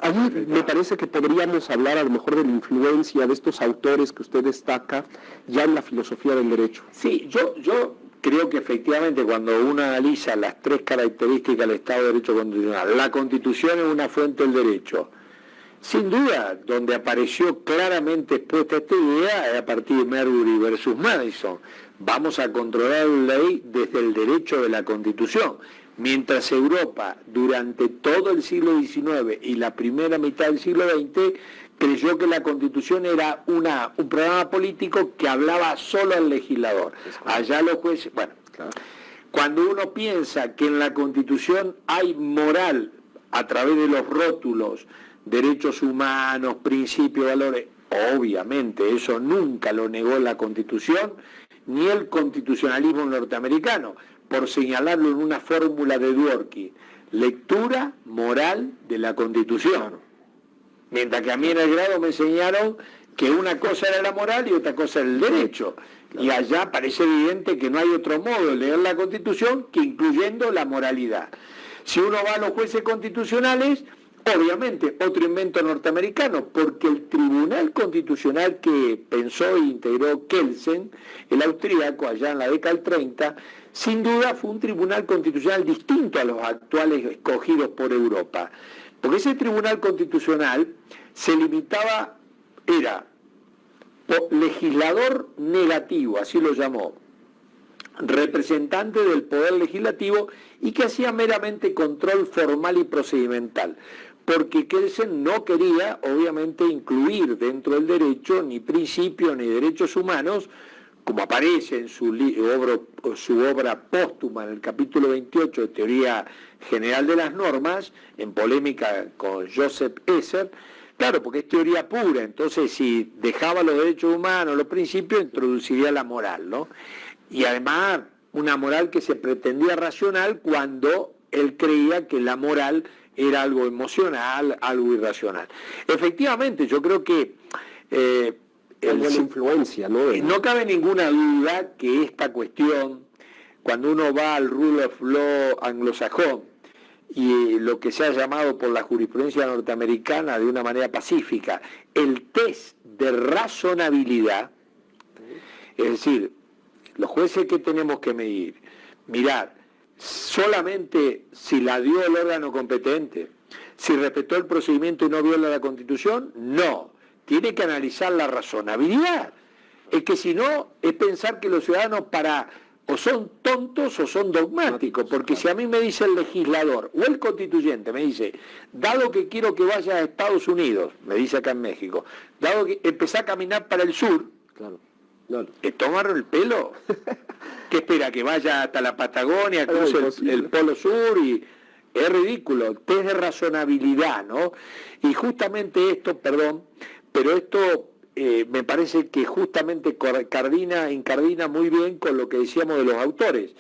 Ahí me parece que podríamos hablar a lo mejor de la influencia de estos autores que usted destaca ya en la filosofía del derecho. Sí, yo creo que efectivamente cuando uno analiza las tres características del Estado de Derecho constitucional, la Constitución es una fuente del derecho. Sin duda, donde apareció claramente expuesta esta idea es a partir de Marbury versus Madison. Vamos a controlar la ley desde el derecho de la Constitución. Mientras Europa, durante todo el siglo XIX y la primera mitad del siglo XX, creyó que la Constitución era un programa político que hablaba solo al legislador. Allá los jueces... Bueno, claro. Cuando uno piensa que en la Constitución hay moral a través de los rótulos, derechos humanos, principios, valores, obviamente eso nunca lo negó la Constitución, ni el constitucionalismo norteamericano, por señalarlo en una fórmula de Dworkin, lectura moral de la Constitución. Mientras que a mí en el grado me enseñaron que una cosa era la moral y otra cosa era el derecho. Y allá parece evidente que no hay otro modo de leer la Constitución que incluyendo la moralidad. Si uno va a los jueces constitucionales, obviamente otro invento norteamericano, porque el Tribunal Constitucional que pensó e integró Kelsen, el austríaco, allá en la década del 30, sin duda fue un tribunal constitucional distinto a los actuales escogidos por Europa. Porque ese tribunal constitucional se limitaba, era legislador negativo, así lo llamó, representante del poder legislativo y que hacía meramente control formal y procedimental, porque Kelsen no quería, obviamente, incluir dentro del derecho ni principios ni derechos humanos, como aparece en su obra póstuma en el capítulo 28 de Teoría General de las Normas, en polémica con Joseph Esser. Claro, porque es teoría pura, entonces si dejaba los derechos humanos, los principios, introduciría la moral, ¿no? Y además una moral que se pretendía racional cuando él creía que la moral era algo emocional, algo irracional. Efectivamente, yo creo que buena influencia, ¿no? No cabe ninguna duda que esta cuestión, cuando uno va al rule of law anglosajón y lo que se ha llamado por la jurisprudencia norteamericana de una manera pacífica, el test de razonabilidad, es decir, los jueces que tenemos que mirar solamente si la dio el órgano competente, si respetó el procedimiento y no viola la Constitución, no. Tiene que analizar la razonabilidad. Es que si no, es pensar que los ciudadanos o son tontos o son dogmáticos, porque si a mí me dice el legislador o el constituyente, me dice, dado que quiero que vaya a Estados Unidos, me dice acá en México, dado que empecé a caminar para el sur, claro. ¿te tomaron el pelo? ¿Qué espera? ¿Que vaya hasta la Patagonia, cruce el Polo Sur? Y es ridículo, test de razonabilidad, ¿no? Y justamente esto, pero esto me parece que justamente incardina muy bien con lo que decíamos de los autores.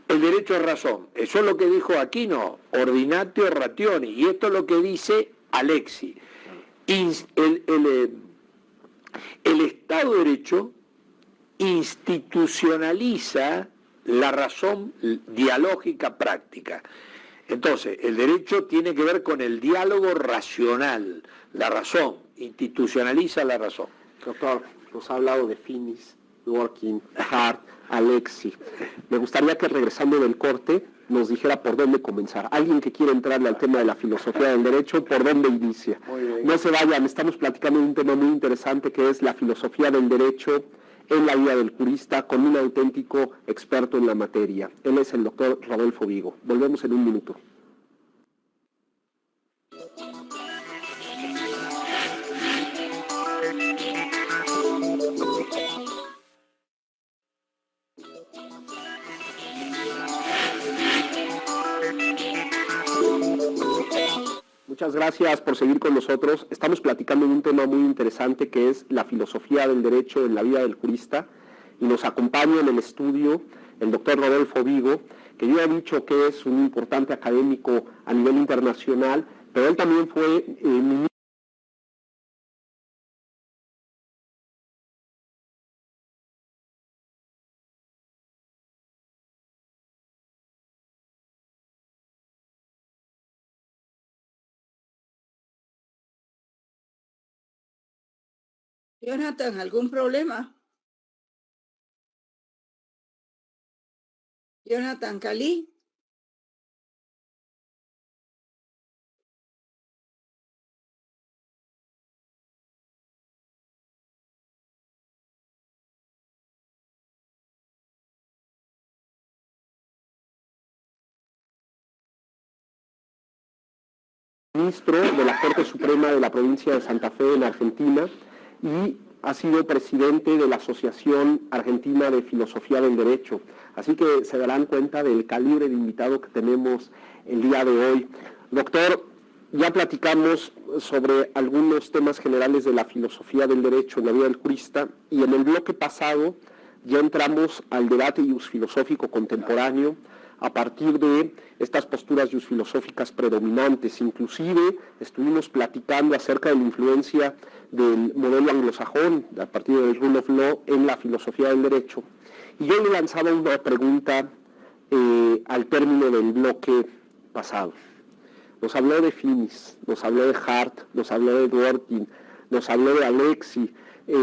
El derecho es razón. Eso es lo que dijo Aquino, ordinatio rationi, y esto es lo que dice Alexi. El Estado de Derecho institucionaliza la razón dialógica práctica. Entonces, el derecho tiene que ver con el diálogo racional, la razón, institucionaliza la razón. Doctor, nos ha hablado de Finis, Dworkin, Hart, Alexi. Me gustaría que regresando del corte nos dijera por dónde comenzar. Alguien que quiera entrarle al tema de la filosofía del derecho, ¿por dónde inicia? No se vayan, estamos platicando de un tema muy interesante que es la filosofía del derecho en la vida del jurista con un auténtico experto en la materia. Él es el doctor Rodolfo Vigo. Volvemos en un minuto. Muchas gracias por seguir con nosotros. Estamos platicando de un tema muy interesante que es la filosofía del derecho en la vida del jurista y nos acompaña en el estudio el doctor Rodolfo Vigo, que yo he dicho que es un importante académico a nivel internacional, pero él también fue ministro. Jonathan, ¿algún problema? Jonathan Cali. Ministro de la Corte Suprema de la provincia de Santa Fe en Argentina y ha sido presidente de la Asociación Argentina de Filosofía del Derecho. Así que se darán cuenta del calibre de invitado que tenemos el día de hoy. Doctor, ya platicamos sobre algunos temas generales de la filosofía del derecho en la vida del jurista y en el bloque pasado ya entramos al debate filosófico contemporáneo a partir de estas posturas filosóficas predominantes. Inclusive estuvimos platicando acerca de la influencia del modelo anglosajón, a partir del Rule of Law, en la filosofía del derecho. Y yo le lanzaba una pregunta al término del bloque pasado. Nos habló de Finis, nos habló de Hart, nos habló de Dworkin, nos habló de Alexi, y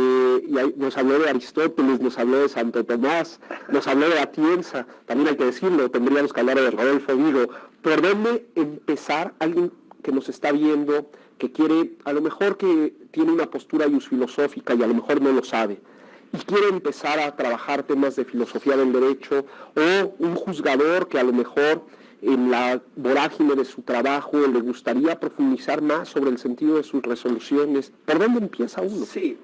nos habló de Aristóteles, nos habló de Santo Tomás, nos habló de Atienza, también hay que decirlo, tendríamos que hablar de Rodolfo Vigo. ¿Por dónde empezar? Alguien que nos está viendo, que quiere, a lo mejor que tiene una postura filosófica y a lo mejor no lo sabe, y quiere empezar a trabajar temas de filosofía del derecho, o un juzgador que a lo mejor en la vorágine de su trabajo le gustaría profundizar más sobre el sentido de sus resoluciones. ¿Por dónde empieza uno? Sí.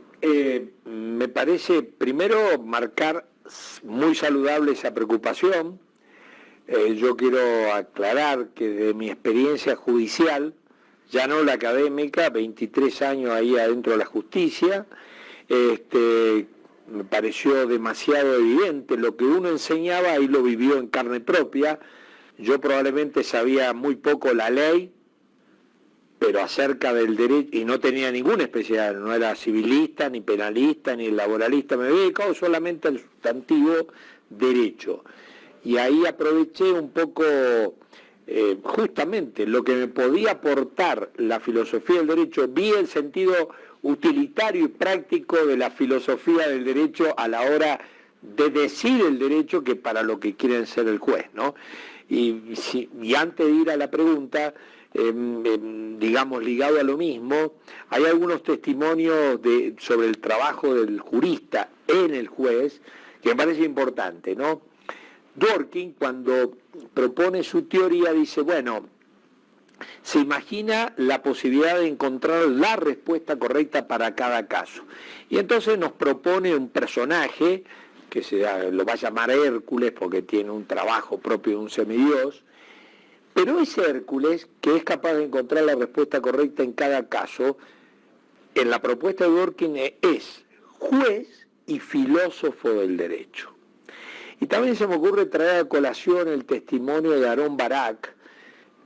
Me parece, primero, marcar muy saludable esa preocupación. Yo quiero aclarar que de mi experiencia judicial, ya no la académica, 23 años ahí adentro de la justicia, me pareció demasiado evidente lo que uno enseñaba y lo vivió en carne propia. Yo probablemente sabía muy poco la ley, pero acerca del derecho, y no tenía ninguna especialidad, no era civilista, ni penalista, ni laboralista, me había dedicado solamente al sustantivo derecho. Y ahí aproveché un poco justamente lo que me podía aportar la filosofía del derecho, vi el sentido utilitario y práctico de la filosofía del derecho a la hora de decir el derecho, que para lo que quieren ser el juez, ¿no? Y antes de ir a la pregunta, digamos, ligado a lo mismo, hay algunos testimonios sobre el trabajo del jurista en el juez que me parece importante, ¿no? Dworkin, cuando propone su teoría, dice, bueno, se imagina la posibilidad de encontrar la respuesta correcta para cada caso. Y entonces nos propone un personaje, que lo va a llamar Hércules, porque tiene un trabajo propio de un semidios, pero ese Hércules, que es capaz de encontrar la respuesta correcta en cada caso, en la propuesta de Dworkin es juez y filósofo del derecho. Y también se me ocurre traer a colación el testimonio de Aarón Barak,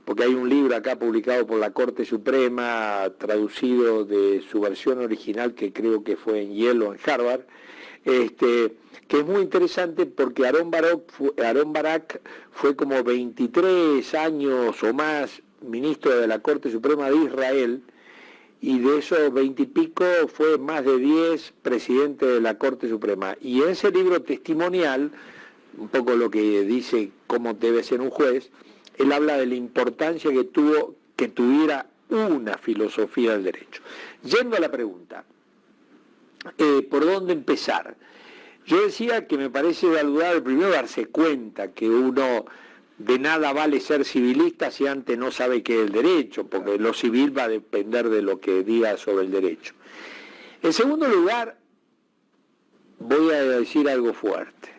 porque hay un libro acá publicado por la Corte Suprema, traducido de su versión original, que creo que fue en Yale o en Harvard, que es muy interesante porque Aarón Barak fue como 23 años o más ministro de la Corte Suprema de Israel, y de esos 20 y pico fue más de 10 presidente de la Corte Suprema. Y en ese libro testimonial, un poco lo que dice cómo debe ser un juez, él habla de la importancia que tuvo que tuviera una filosofía del derecho. Yendo a la pregunta, ¿por dónde empezar? Yo decía que me parece saludable primero darse cuenta que uno de nada vale ser civilista si antes no sabe qué es el derecho, porque lo civil va a depender de lo que diga sobre el derecho. En segundo lugar, voy a decir algo fuerte,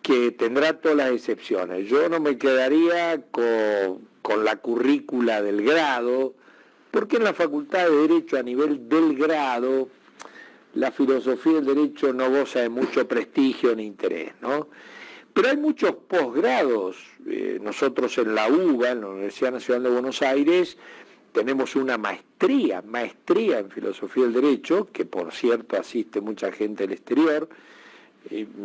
que tendrá todas las excepciones. Yo no me quedaría con la currícula del grado, porque en la Facultad de Derecho a nivel del grado, la filosofía del derecho no goza de mucho prestigio ni interés, ¿no? Pero hay muchos posgrados. Nosotros en la UBA, en la Universidad Nacional de Buenos Aires, tenemos una maestría en filosofía del derecho, que por cierto asiste mucha gente del exterior.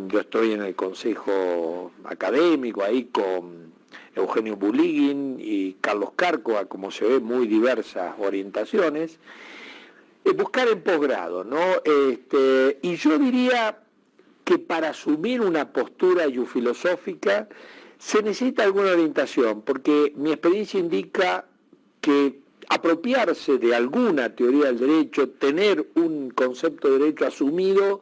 Yo estoy en el consejo académico ahí con Eugenio Buliguin y Carlos Cárcova, como se ve, muy diversas orientaciones. Buscar en posgrado, ¿no? Y yo diría que para asumir una postura filosófica se necesita alguna orientación, porque mi experiencia indica que apropiarse de alguna teoría del derecho, tener un concepto de derecho asumido,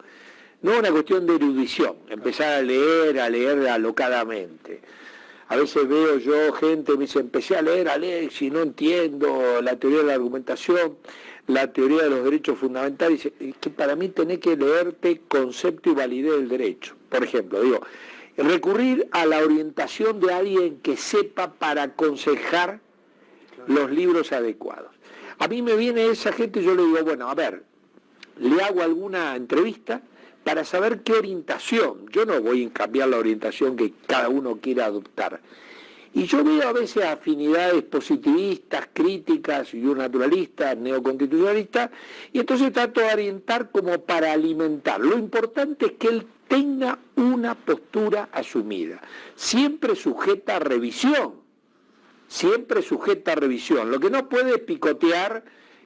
no es una cuestión de erudición, empezar a leer alocadamente. A veces veo yo gente, me dice, empecé a leer, si no entiendo la teoría de la argumentación, la teoría de los derechos fundamentales, es que para mí tenés que leerte concepto y validez del derecho. Por ejemplo, digo, recurrir a la orientación de alguien que sepa para aconsejar los libros adecuados. A mí me viene esa gente y yo le digo, bueno, a ver, le hago alguna entrevista para saber qué orientación. Yo no voy a cambiar la orientación que cada uno quiera adoptar. Y yo veo a veces afinidades positivistas, críticas, yo naturalista, neoconstitucionalista, y entonces trato de orientar como para alimentar. Lo importante es que él tenga una postura asumida, siempre sujeta a revisión, Lo que no puede es picotear,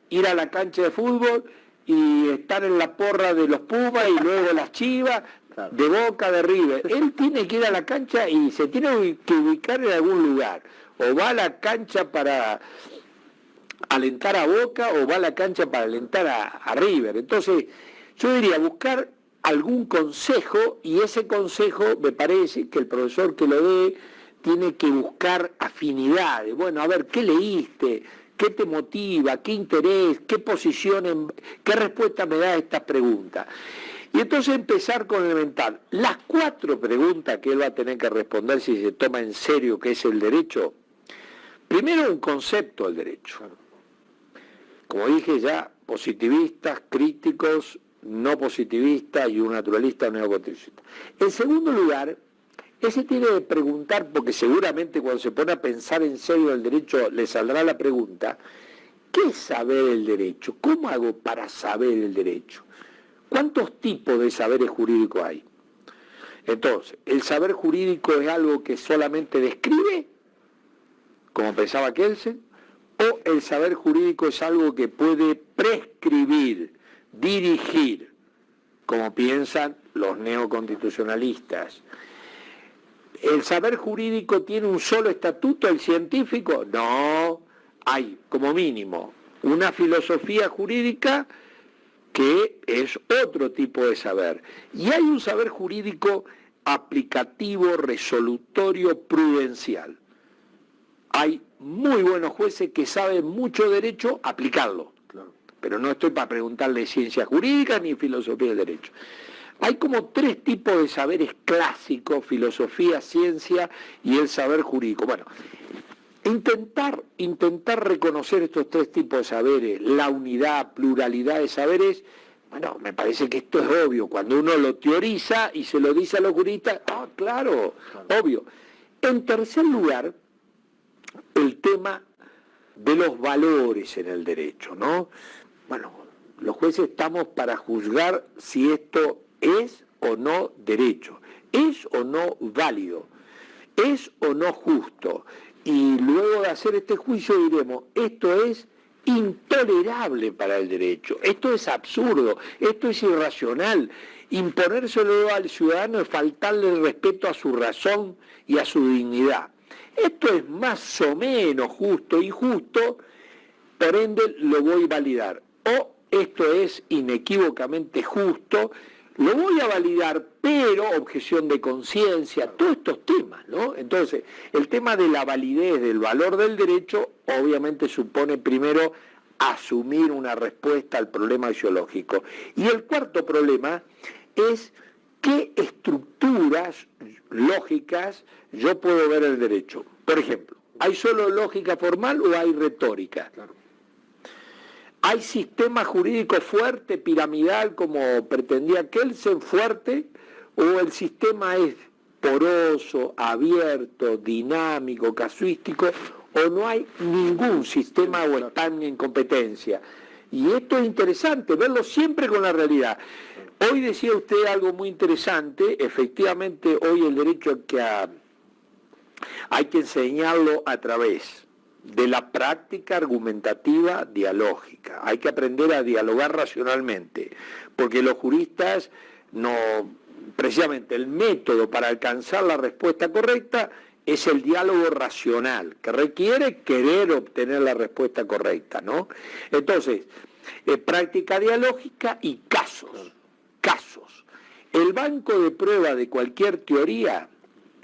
ir a la cancha de fútbol y estar en la porra de los Pumas y luego las Chivas, de Boca, de River. Él tiene que ir a la cancha y se tiene que ubicar en algún lugar. O va a la cancha para alentar a Boca o va a la cancha para alentar a River. Entonces, yo diría buscar algún consejo, y ese consejo me parece que el profesor que lo dé tiene que buscar afinidades. Bueno, a ver, ¿qué leíste? ¿Qué te motiva? ¿Qué interés? ¿Qué posición? ¿Qué respuesta me da a esta pregunta? Y entonces empezar con elemental. Las 4 preguntas que él va a tener que responder si se toma en serio qué es el derecho. Primero, un concepto del derecho. Como dije ya, positivistas, críticos, no positivistas y un naturalista neoconstitucionalista. En segundo lugar, ese tiene que preguntar, porque seguramente cuando se pone a pensar en serio el derecho le saldrá la pregunta, ¿qué es saber el derecho? ¿Cómo hago para saber el derecho? ¿Cuántos tipos de saberes jurídicos hay? Entonces, ¿el saber jurídico es algo que solamente describe, como pensaba Kelsen? ¿O el saber jurídico es algo que puede prescribir, dirigir, como piensan los neoconstitucionalistas? ¿El saber jurídico tiene un solo estatuto, el científico? No, hay como mínimo una filosofía jurídica que es otro tipo de saber. Y hay un saber jurídico aplicativo, resolutorio, prudencial. Hay muy buenos jueces que saben mucho derecho, aplicarlo. Claro. Pero no estoy para preguntarle ciencia jurídica ni filosofía del derecho. Hay como 3 tipos de saberes clásicos: filosofía, ciencia y el saber jurídico. Bueno, intentar reconocer estos 3 tipos de saberes, la unidad, pluralidad de saberes, Bueno, me parece que esto es obvio. Cuando uno lo teoriza y se lo dice a los juristas, claro, obvio. En tercer lugar, el tema de los valores en el derecho, ¿no? Bueno, los jueces estamos para juzgar si esto es o no derecho, es o no válido, es o no justo. Y luego de hacer este juicio diremos, esto es intolerable para el derecho, esto es absurdo, esto es irracional. Imponérselo al ciudadano es faltarle el respeto a su razón y a su dignidad. Esto es más o menos justo y injusto, por ende lo voy a validar. O esto es inequívocamente justo, lo voy a validar, pero objeción de conciencia, todos estos temas, ¿no? Entonces, el tema de la validez, del valor del derecho, obviamente supone primero asumir una respuesta al problema axiológico. Y el cuarto problema es qué estructuras lógicas yo puedo ver el derecho. Por ejemplo, ¿hay solo lógica formal o hay retórica? Claro. ¿Hay sistema jurídico fuerte, piramidal, como pretendía Kelsen, fuerte? ¿O el sistema es poroso, abierto, dinámico, casuístico? ¿O no hay ningún sistema o están en competencia? Y esto es interesante, verlo siempre con la realidad. Hoy decía usted algo muy interesante, efectivamente hoy el derecho hay que enseñarlo a través de la práctica argumentativa dialógica. Hay que aprender a dialogar racionalmente, porque los juristas precisamente el método para alcanzar la respuesta correcta es el diálogo racional, que requiere querer obtener la respuesta correcta, ¿no? Entonces, práctica dialógica y casos. El banco de prueba de cualquier teoría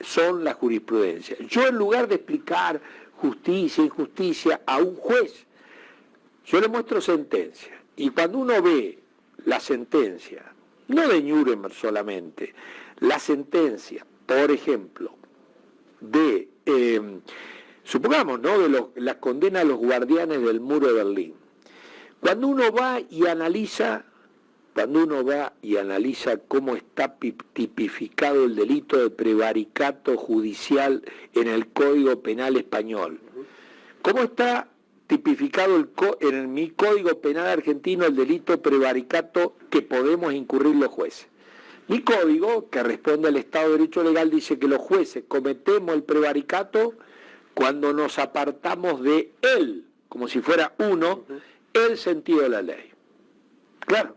son la jurisprudencia. Yo, en lugar de explicar justicia, injusticia a un juez, yo le muestro sentencia. Y cuando uno ve la sentencia, no de Nuremberg solamente, la sentencia, por ejemplo, de, supongamos, ¿no?, de la condena a los guardianes del muro de Berlín. Cuando uno va y analiza cómo está tipificado el delito de prevaricato judicial en el Código Penal español, cómo está tipificado en mi Código Penal argentino el delito de prevaricato que podemos incurrir los jueces. Mi código, que responde al Estado de Derecho Legal, dice que los jueces cometemos el prevaricato cuando nos apartamos de él, como si fuera uno, el sentido de la ley. Claro,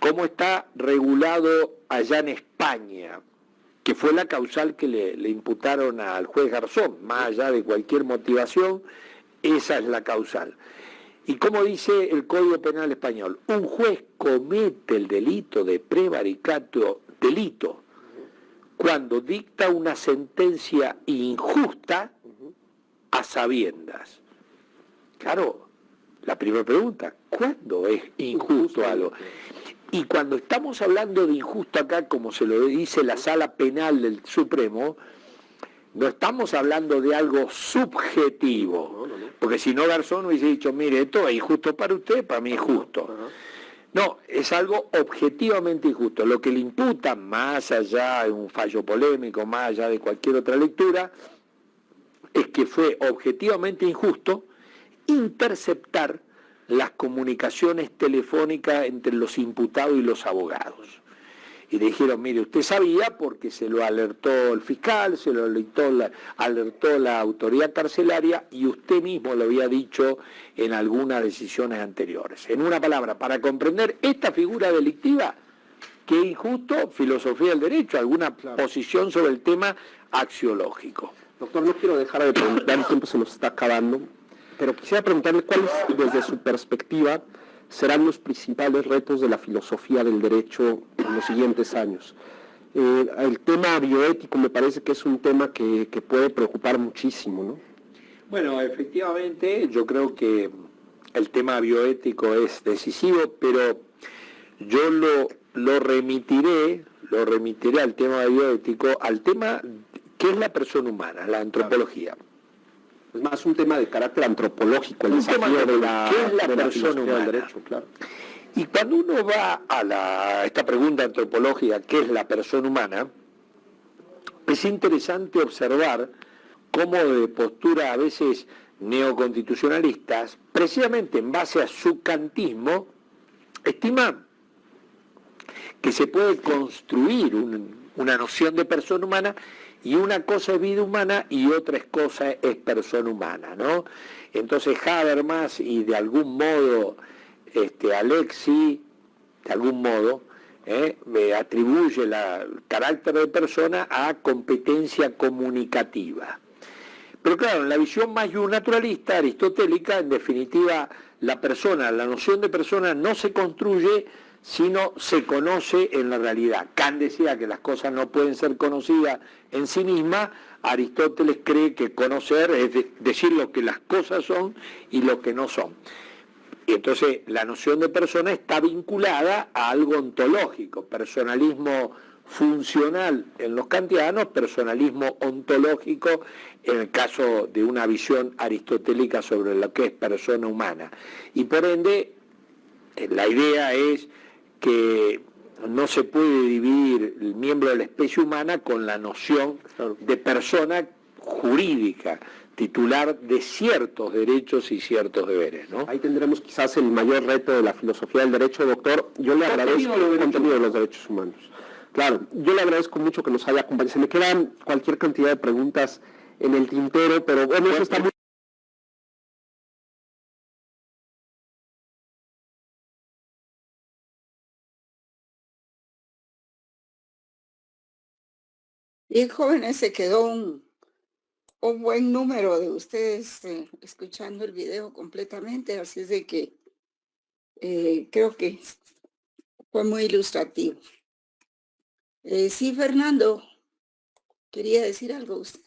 ¿cómo está regulado allá en España? Que fue la causal que le imputaron al juez Garzón, más allá de cualquier motivación, esa es la causal. Y como dice el Código Penal español, un juez comete el delito de prevaricato, cuando dicta una sentencia injusta a sabiendas. Claro, la primera pregunta, ¿cuándo es injusto algo? Y cuando estamos hablando de injusto acá, como se lo dice la Sala Penal del Supremo, no estamos hablando de algo subjetivo, porque si no Garzón hubiese dicho, mire, esto es injusto para usted, para mí es justo. No, es algo objetivamente injusto. Lo que le imputa, más allá de un fallo polémico, más allá de cualquier otra lectura, es que fue objetivamente injusto interceptar las comunicaciones telefónicas entre los imputados y los abogados. Y le dijeron, mire, usted sabía porque se lo alertó el fiscal, se lo alertó la autoridad carcelaria y usted mismo lo había dicho en algunas decisiones anteriores. En una palabra, para comprender esta figura delictiva, qué injusto, filosofía del derecho, alguna posición sobre el tema axiológico. Doctor, no quiero dejar de preguntar, el tiempo se nos está acabando, pero quisiera preguntarle cuáles, desde su perspectiva, serán los principales retos de la filosofía del derecho en los siguientes años. El tema bioético me parece que es un tema que puede preocupar muchísimo, ¿no? Bueno, efectivamente, yo creo que el tema bioético es decisivo, pero yo lo remitiré al tema bioético, al tema que es la persona humana, la antropología. Es más un tema de carácter antropológico, el desafío de la persona humana. Del derecho, claro. Y cuando uno va a esta pregunta antropológica, ¿qué es la persona humana?, es interesante observar cómo de postura a veces neoconstitucionalistas, precisamente en base a su kantismo, estiman que se puede construir una noción de persona humana, y una cosa es vida humana y otra cosa es persona humana, ¿no? Entonces Habermas y de algún modo Alexis, de algún modo, me atribuye el carácter de persona a competencia comunicativa. Pero claro, en la visión más naturalista, aristotélica, en definitiva, la persona, la noción de persona no se construye, sino se conoce en la realidad. Kant decía que las cosas no pueden ser conocidas en sí mismas. Aristóteles cree que conocer es decir lo que las cosas son y lo que no son. Y entonces la noción de persona está vinculada a algo ontológico, personalismo funcional en los kantianos, personalismo ontológico en el caso de una visión aristotélica sobre lo que es persona humana. Y por ende, la idea es que no se puede dividir el miembro de la especie humana con la noción de persona jurídica, titular de ciertos derechos y ciertos deberes, ¿no? Ahí tendremos quizás el mayor reto de la filosofía del derecho, doctor. Yo le agradezco el contenido de los derechos humanos. Claro, yo le agradezco mucho que nos haya acompañado. Se me quedan cualquier cantidad de preguntas en el tintero, pero bueno, eso está muy... Bien, jóvenes, se quedó un buen número de ustedes escuchando el video completamente, así es de que creo que fue muy ilustrativo. Sí, Fernando, quería decir algo usted.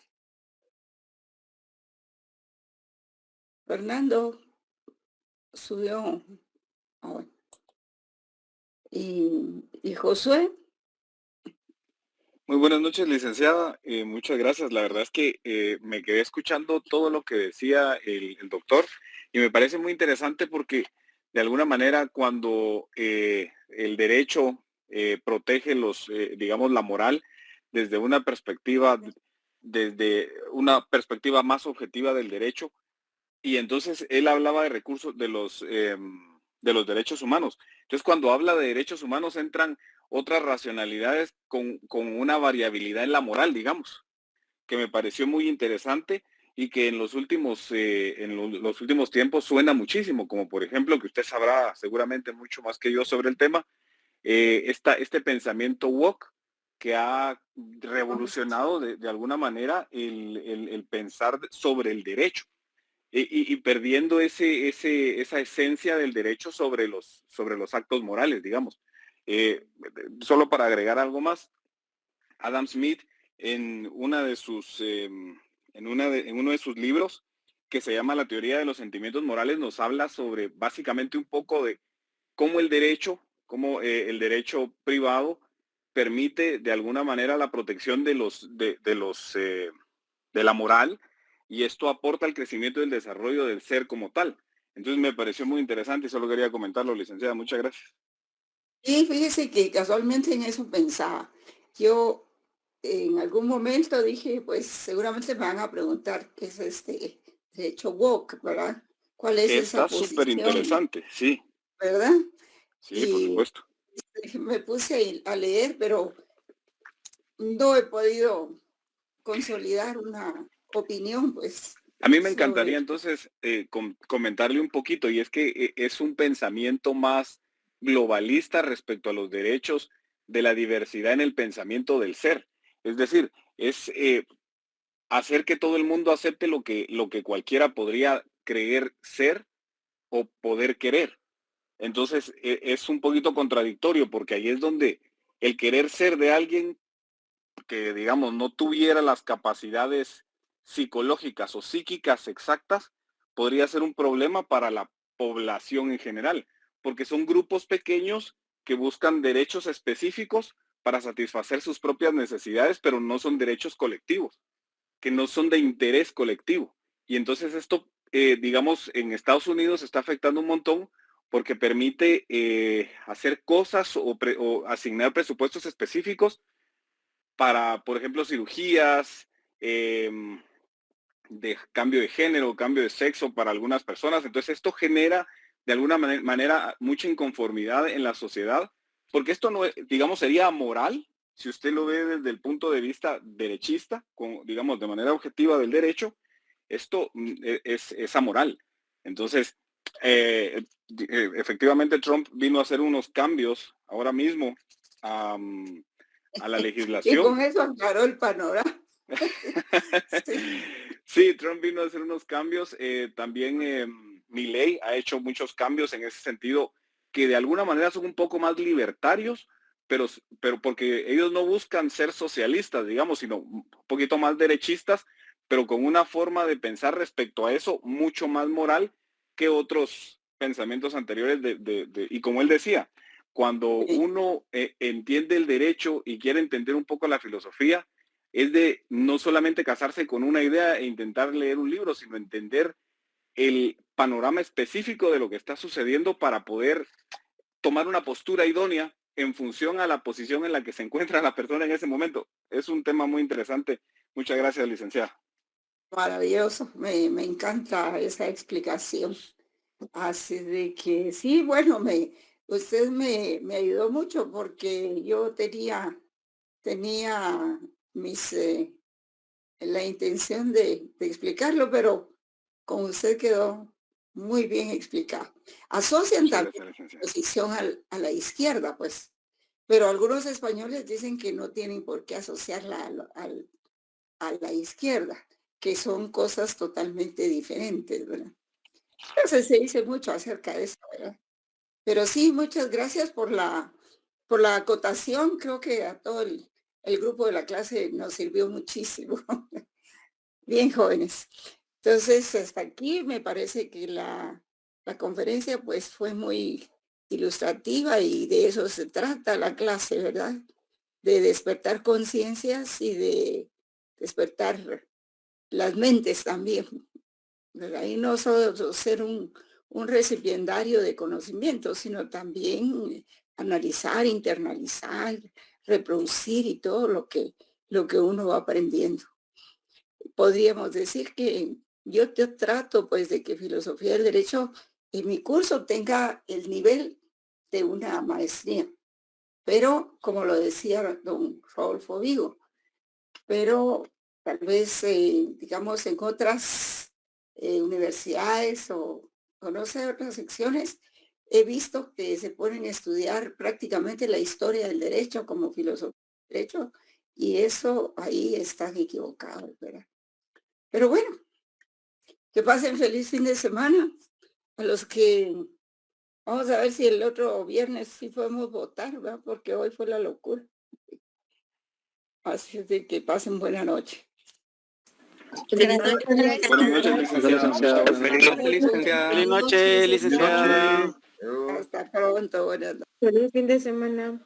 Fernando subió. Ah, bueno. Y Josué, Muy buenas noches, licenciada. Muchas gracias. La verdad es que me quedé escuchando todo lo que decía el doctor, y me parece muy interesante porque de alguna manera cuando el derecho protege digamos, la moral desde una perspectiva más objetiva del derecho, y entonces él hablaba de recursos de los derechos humanos. Entonces, cuando habla de derechos humanos entran otras racionalidades con una variabilidad en la moral, digamos, que me pareció muy interesante y que en los los últimos tiempos suena muchísimo, como por ejemplo, que usted sabrá seguramente mucho más que yo sobre el tema, este pensamiento woke que ha revolucionado de alguna manera el pensar sobre el derecho. Y perdiendo esa esencia del derecho sobre los actos morales, digamos. Solo para agregar algo más, Adam Smith en en uno de sus libros que se llama La teoría de los sentimientos morales nos habla sobre básicamente un poco de cómo cómo el derecho privado permite de alguna manera la protección de la moral, y esto aporta al crecimiento y el desarrollo del ser como tal. Entonces me pareció muy interesante y solo quería comentarlo, licenciada. Muchas gracias. y fíjese que casualmente en eso pensaba. Yo en algún momento dije, pues seguramente me van a preguntar qué es este derecho woke, ¿verdad? ¿Cuál es esa Está súper posición, interesante, sí, verdad? sí, por Y supuesto. me puse a leer, pero no he podido consolidar una opinión, pues, A mí me encantaría sobre. entonces comentarle un poquito, y es que es un pensamiento más globalista respecto a los derechos de la diversidad en el pensamiento del ser. Es decir, es hacer que todo el mundo acepte lo que cualquiera podría creer ser o poder querer. Entonces, es un poquito contradictorio porque ahí es donde el querer ser de alguien que, digamos, no tuviera las capacidades psicológicas o psíquicas exactas, podría ser un problema para la población en general, porque son grupos pequeños que buscan derechos específicos para satisfacer sus propias necesidades, pero no son derechos colectivos, que no son de interés colectivo. Y entonces esto, digamos, en Estados Unidos está afectando un montón porque permite hacer cosas o asignar presupuestos específicos para, por ejemplo, cirugías, de cambio de género, cambio de sexo para algunas personas. Entonces esto genera de alguna manera mucha inconformidad en la sociedad, porque esto no, digamos, sería amoral si usted lo ve desde el punto de vista derechista, digamos, de manera objetiva del derecho. Esto es amoral. Entonces, efectivamente Trump vino a hacer unos cambios ahora mismo a la legislación. Y con eso aclaró el panorama. Sí. Sí, Trump vino a hacer unos cambios. También Milei ha hecho muchos cambios en ese sentido, que de alguna manera son un poco más libertarios, pero porque ellos no buscan ser socialistas, digamos, sino un poquito más derechistas, pero con una forma de pensar respecto a eso mucho más moral que otros pensamientos anteriores y como él decía, cuando uno entiende el derecho y quiere entender un poco la filosofía, es de no solamente casarse con una idea e intentar leer un libro, sino entender el panorama específico de lo que está sucediendo para poder tomar una postura idónea en función a la posición en la que se encuentra la persona en ese momento. Es un tema muy interesante. Muchas gracias, licenciada. Maravilloso, me encanta esa explicación. Así de que sí, bueno, usted me ayudó mucho porque yo tenía la intención de explicarlo, pero con usted quedó muy bien explicado. Asocian también la posición a la izquierda, pues, pero algunos españoles dicen que no tienen por qué asociarla a la izquierda, que son cosas totalmente diferentes, ¿verdad? Entonces se dice mucho acerca de eso, ¿verdad? Pero sí, muchas gracias por la acotación. Creo que a todo el grupo de la clase nos sirvió muchísimo. Bien, jóvenes. Entonces, hasta aquí me parece que la conferencia pues fue muy ilustrativa y de eso se trata la clase, ¿verdad? De despertar conciencias y de despertar las mentes también, ¿verdad? Y no solo ser un recipiendario de conocimiento, sino también analizar, internalizar, reproducir y todo lo que uno va aprendiendo. Podríamos decir que yo trato pues de que filosofía del derecho en mi curso tenga el nivel de una maestría, pero como lo decía don Rodolfo Vigo, pero tal vez digamos en otras universidades o no sé, otras secciones, he visto que se ponen a estudiar prácticamente la historia del derecho como filosofía del derecho, y eso ahí están equivocados, ¿verdad? Pero bueno, que pasen feliz fin de semana. A los que vamos a ver si el otro viernes sí podemos votar, ¿verdad? Porque hoy fue la locura. Así es de que pasen buena noche. Buenas noches, licenciada. Feliz noche, licenciada. Hasta pronto, buenas noches. Feliz fin de semana.